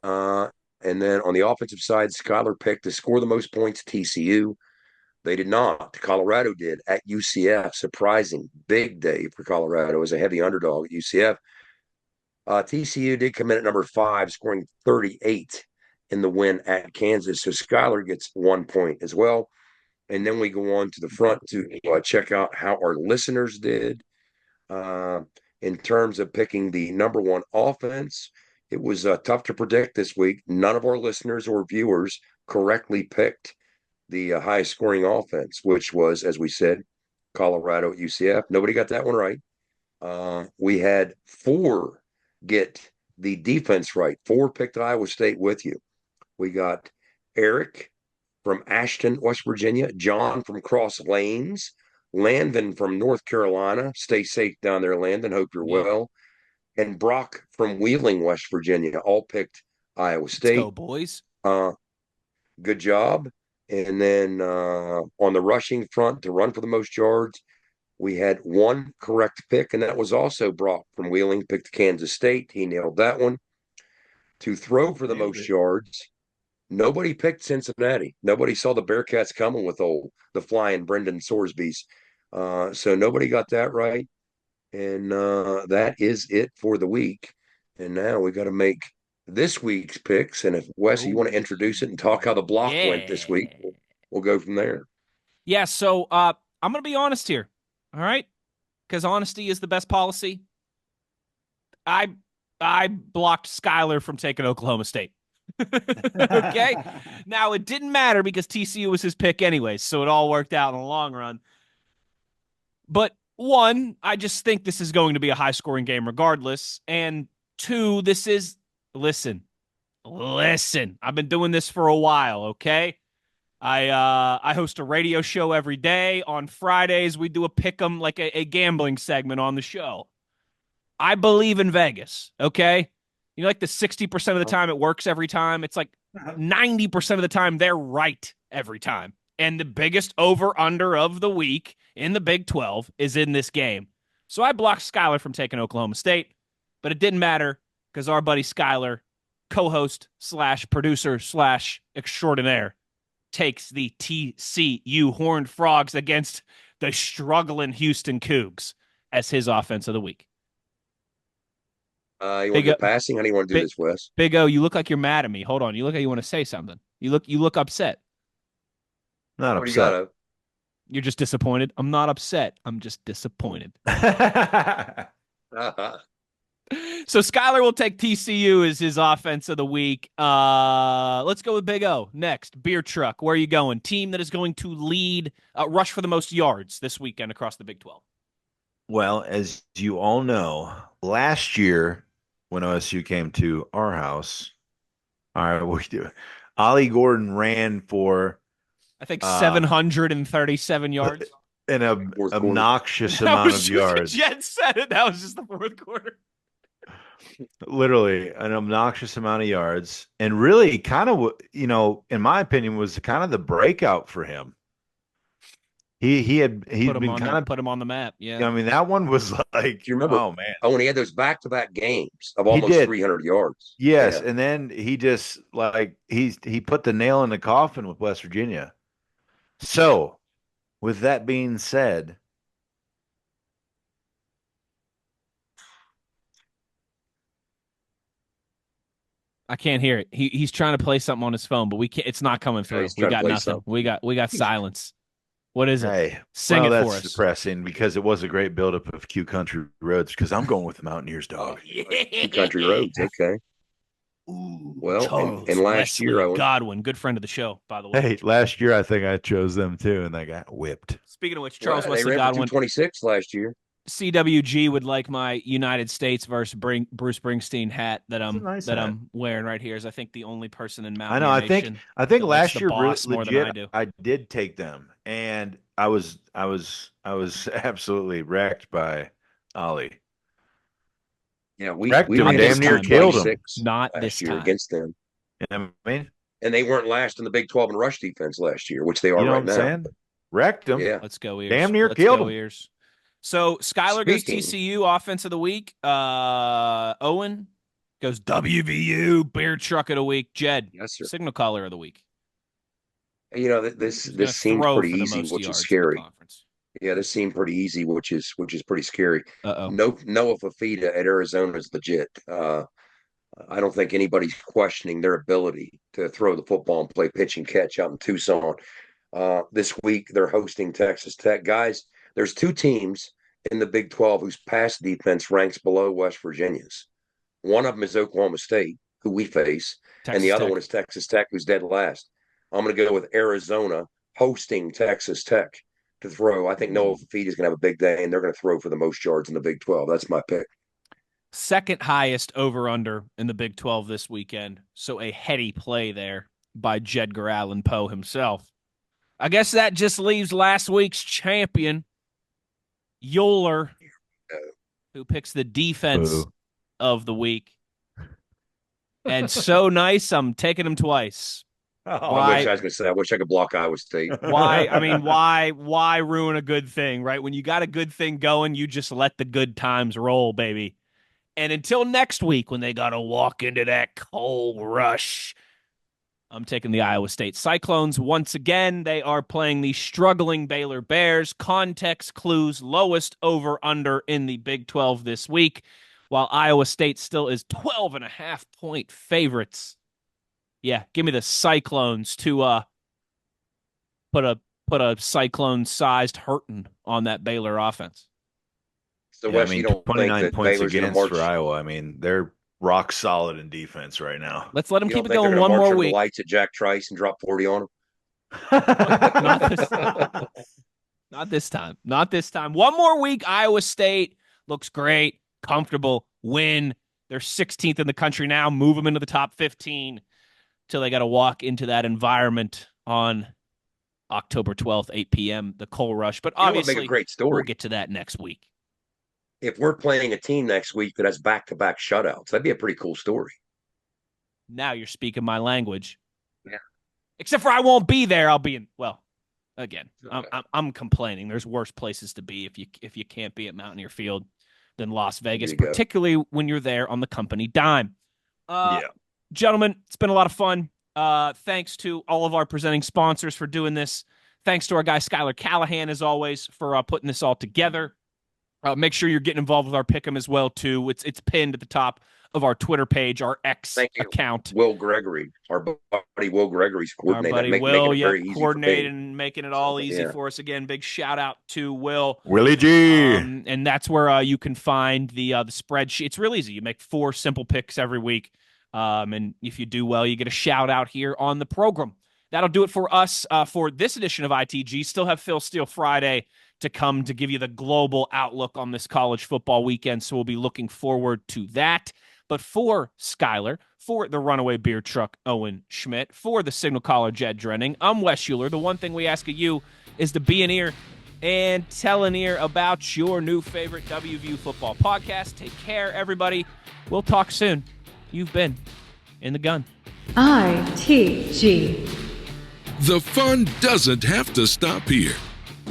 And then on the offensive side, Skyler picked to score the most points, TCU. They did not. Colorado did at UCF. Surprising. Big day for Colorado as a heavy underdog at UCF. TCU did come in at number 5, scoring 38 in the win at Kansas. So Skyler gets 1 point as well. And then we go on to the front to check out how our listeners did in terms of picking the number 1 offense. It was tough to predict this week. None of our listeners or viewers correctly picked the highest scoring offense, which was, as we said, Colorado at UCF. Nobody got that one right. We had 4 get the defense right. 4 picked Iowa State with you. We got Eric from Ashton, West Virginia, John from Cross Lanes, Landon from North Carolina. Stay safe down there, Landon. Hope you're well. And Brock from Wheeling, West Virginia, all picked Iowa State. Let's go, boys. Good job. And then on the rushing front, to run for the most yards, we had 1 correct pick, and that was also Brock from Wheeling, picked Kansas State. He nailed that one. To throw for the most yards, nobody picked Cincinnati. Nobody saw the Bearcats coming with the flying Brendan Sorsby's. So nobody got that right. And that is it for the week. And now we got to make this week's picks. And if, Wes, you want to introduce it and talk how the block went this week, we'll go from there. Yeah, so I'm going to be honest here, all right? Because honesty is the best policy. I blocked Skyler from taking Oklahoma State. Okay? Now, it didn't matter because TCU was his pick anyways, so it all worked out in the long run. But 1, I just think this is going to be a high-scoring game regardless. And 2, this is, listen, I've been doing this for a while, okay? I host a radio show every day. On Fridays, we do a pick'em, like a gambling segment on the show. I believe in Vegas, okay? You know, like the 60% of the time it works every time. It's like 90% of the time they're right every time. And the biggest over-under of the week in the Big 12 is in this game. So I blocked Skyler from taking Oklahoma State, but it didn't matter because our buddy Skyler, co-host / producer / extraordinaire, takes the TCU Horned Frogs against the struggling Houston Cougs as his offense of the week. You want to go passing? How do you want to do this, Wes? Big O, you look like you're mad at me. Hold on. You look like you want to say something. You look upset. Not upset. You're just disappointed. I'm not upset. I'm just disappointed. So Skyler will take TCU as his offense of the week. Let's go with Big O next. Beer truck. Where are you going? Team that is going to lead, rush for the most yards this weekend across the Big 12. Well, as you all know, last year when OSU came to our house, Ollie Gordon ran for, I think, 737 yards. An obnoxious amount of yards. Jed said it. That was just the fourth quarter. Literally an obnoxious amount of yards, and really kind of, in my opinion, was kind of the breakout for him. He'd been kind of put him on the map. Yeah. I mean, that one was like, do you remember? Oh man. Oh, when he had those back-to-back games of almost 300 yards. Yes. Yeah. And then he just he put the nail in the coffin with West Virginia. So with that being said, I can't hear it. He's trying to play something on his phone, but we can't. It's not coming through. We got nothing. Something. We got silence. What is it? Hey, sing it for us. That's depressing because it was a great buildup of Q Country Roads. Because I'm going with the Mountaineers, dog. Q Country Roads. Okay. Ooh, well, and last year, Godwin, good friend of the show, by the way. Hey, last year I think I chose them too, and they got whipped. Speaking of which, Charles Wesley they ran Godwin, 226 last year. CWG would like my United States versus Bruce Springsteen hat that I'm wearing right here. Is I think the only person in Mountain. I know. I think last year, legit, I did take them, and I was absolutely wrecked by Ollie. Yeah, we damn near killed him. Not this year time against them. You know what I mean? And they weren't last in the Big 12 in rush defense last year, which they are you know right what I'm now. Saying? Wrecked him. Yeah. Let's go Ears. Damn near Let's killed go him. Ears. So Skyler goes TCU Offense of the Week. Owen goes WVU Beer Truck of the Week. Jed, yes, sir. Signal Caller of the Week. You know, this seems pretty easy, which is scary. Yeah, this seemed pretty easy, which is pretty scary. Noah Fafita at Arizona is legit. I don't think anybody's questioning their ability to throw the football and play pitch and catch out in Tucson. This week, they're hosting Texas Tech. Guys, there's two teams in the Big 12 whose pass defense ranks below West Virginia's. One of them is Oklahoma State, who we face, and the other one is Texas Tech, who's dead last. I'm going to go with Arizona hosting Texas Tech to throw. I think Noah Fafita is going to have a big day, and they're going to throw for the most yards in the Big 12. That's my pick. Second highest over-under in the Big 12 this weekend. So a heady play there by Jedgar Allan Poe himself. I guess that just leaves last week's champion, Euler, who picks the defense of the week. And so nice, I'm taking him twice. I wish I could block Iowa State. Why ruin a good thing, right? When you got a good thing going, you just let the good times roll, baby. And until next week when they got to walk into that cold rush, I'm taking the Iowa State Cyclones. Once again, they are playing the struggling Baylor Bears. Context clues, lowest over-under in the Big 12 this week, while Iowa State still is 12.5-point favorites. Yeah, give me the Cyclones to put a Cyclone-sized hurting on that Baylor offense. So Wes, you don't 29 think that points Baylor's against march, for Iowa. I mean, they're rock solid in defense right now. Let's let them keep it think going they're one gonna march more under week. the lights at Jack Trice and drop 40 on him? Not this time. Not this time. One more week. Iowa State looks great, comfortable, win. They're 16th in the country now. Move them into the top 15 till they got to walk into that environment on October 12th, 8 p.m., the coal rush. But obviously, make a great story. We'll get to that next week. If we're playing a team next week that has back-to-back shutouts, that'd be a pretty cool story. Now you're speaking my language. Yeah. Except for I won't be there. I'll be in. Well, again, I'm complaining. There's worse places to be if you can't be at Mountaineer Field than Las Vegas, particularly when you're there on the company dime. Gentlemen, it's been a lot of fun. Thanks to all of our presenting sponsors for doing this. Thanks to our guy Skylar Callahan, as always, for putting this all together. Make sure you're getting involved with our pick'em as well, too. It's pinned at the top of our Twitter page, our X account. Will Gregory, our buddy Will Gregory's coordinating. Our buddy Will, coordinating and making it all easy for us. Again, big shout out to Will. Willie G. And that's where you can find the spreadsheet. It's real easy. You make 4 simple picks every week. And if you do well, you get a shout out here on the program. That'll do it for us for this edition of ITG. Still have Phil Steele Friday to come to give you the global outlook on this college football weekend. So we'll be looking forward to that. But for Skyler, for the runaway beer truck, Owen Schmidt, for the signal caller, Jed Drenning, I'm Wes Euler. The one thing we ask of you is to be an ear and tell an ear about your new favorite WVU football podcast. Take care, everybody. We'll talk soon. You've been in the gun. ITG. The fun doesn't have to stop here.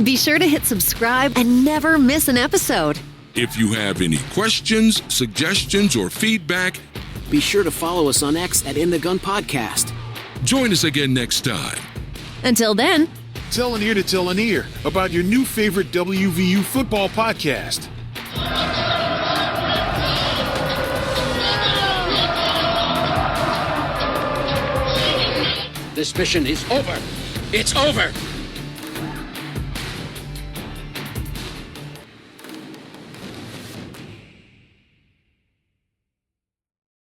Be sure to hit subscribe and never miss an episode. If you have any questions, suggestions, or feedback, be sure to follow us on X at In the Gun Podcast. Join us again next time. Until then, tell an ear to tell an ear about your new favorite WVU football podcast. This mission is over. It's over.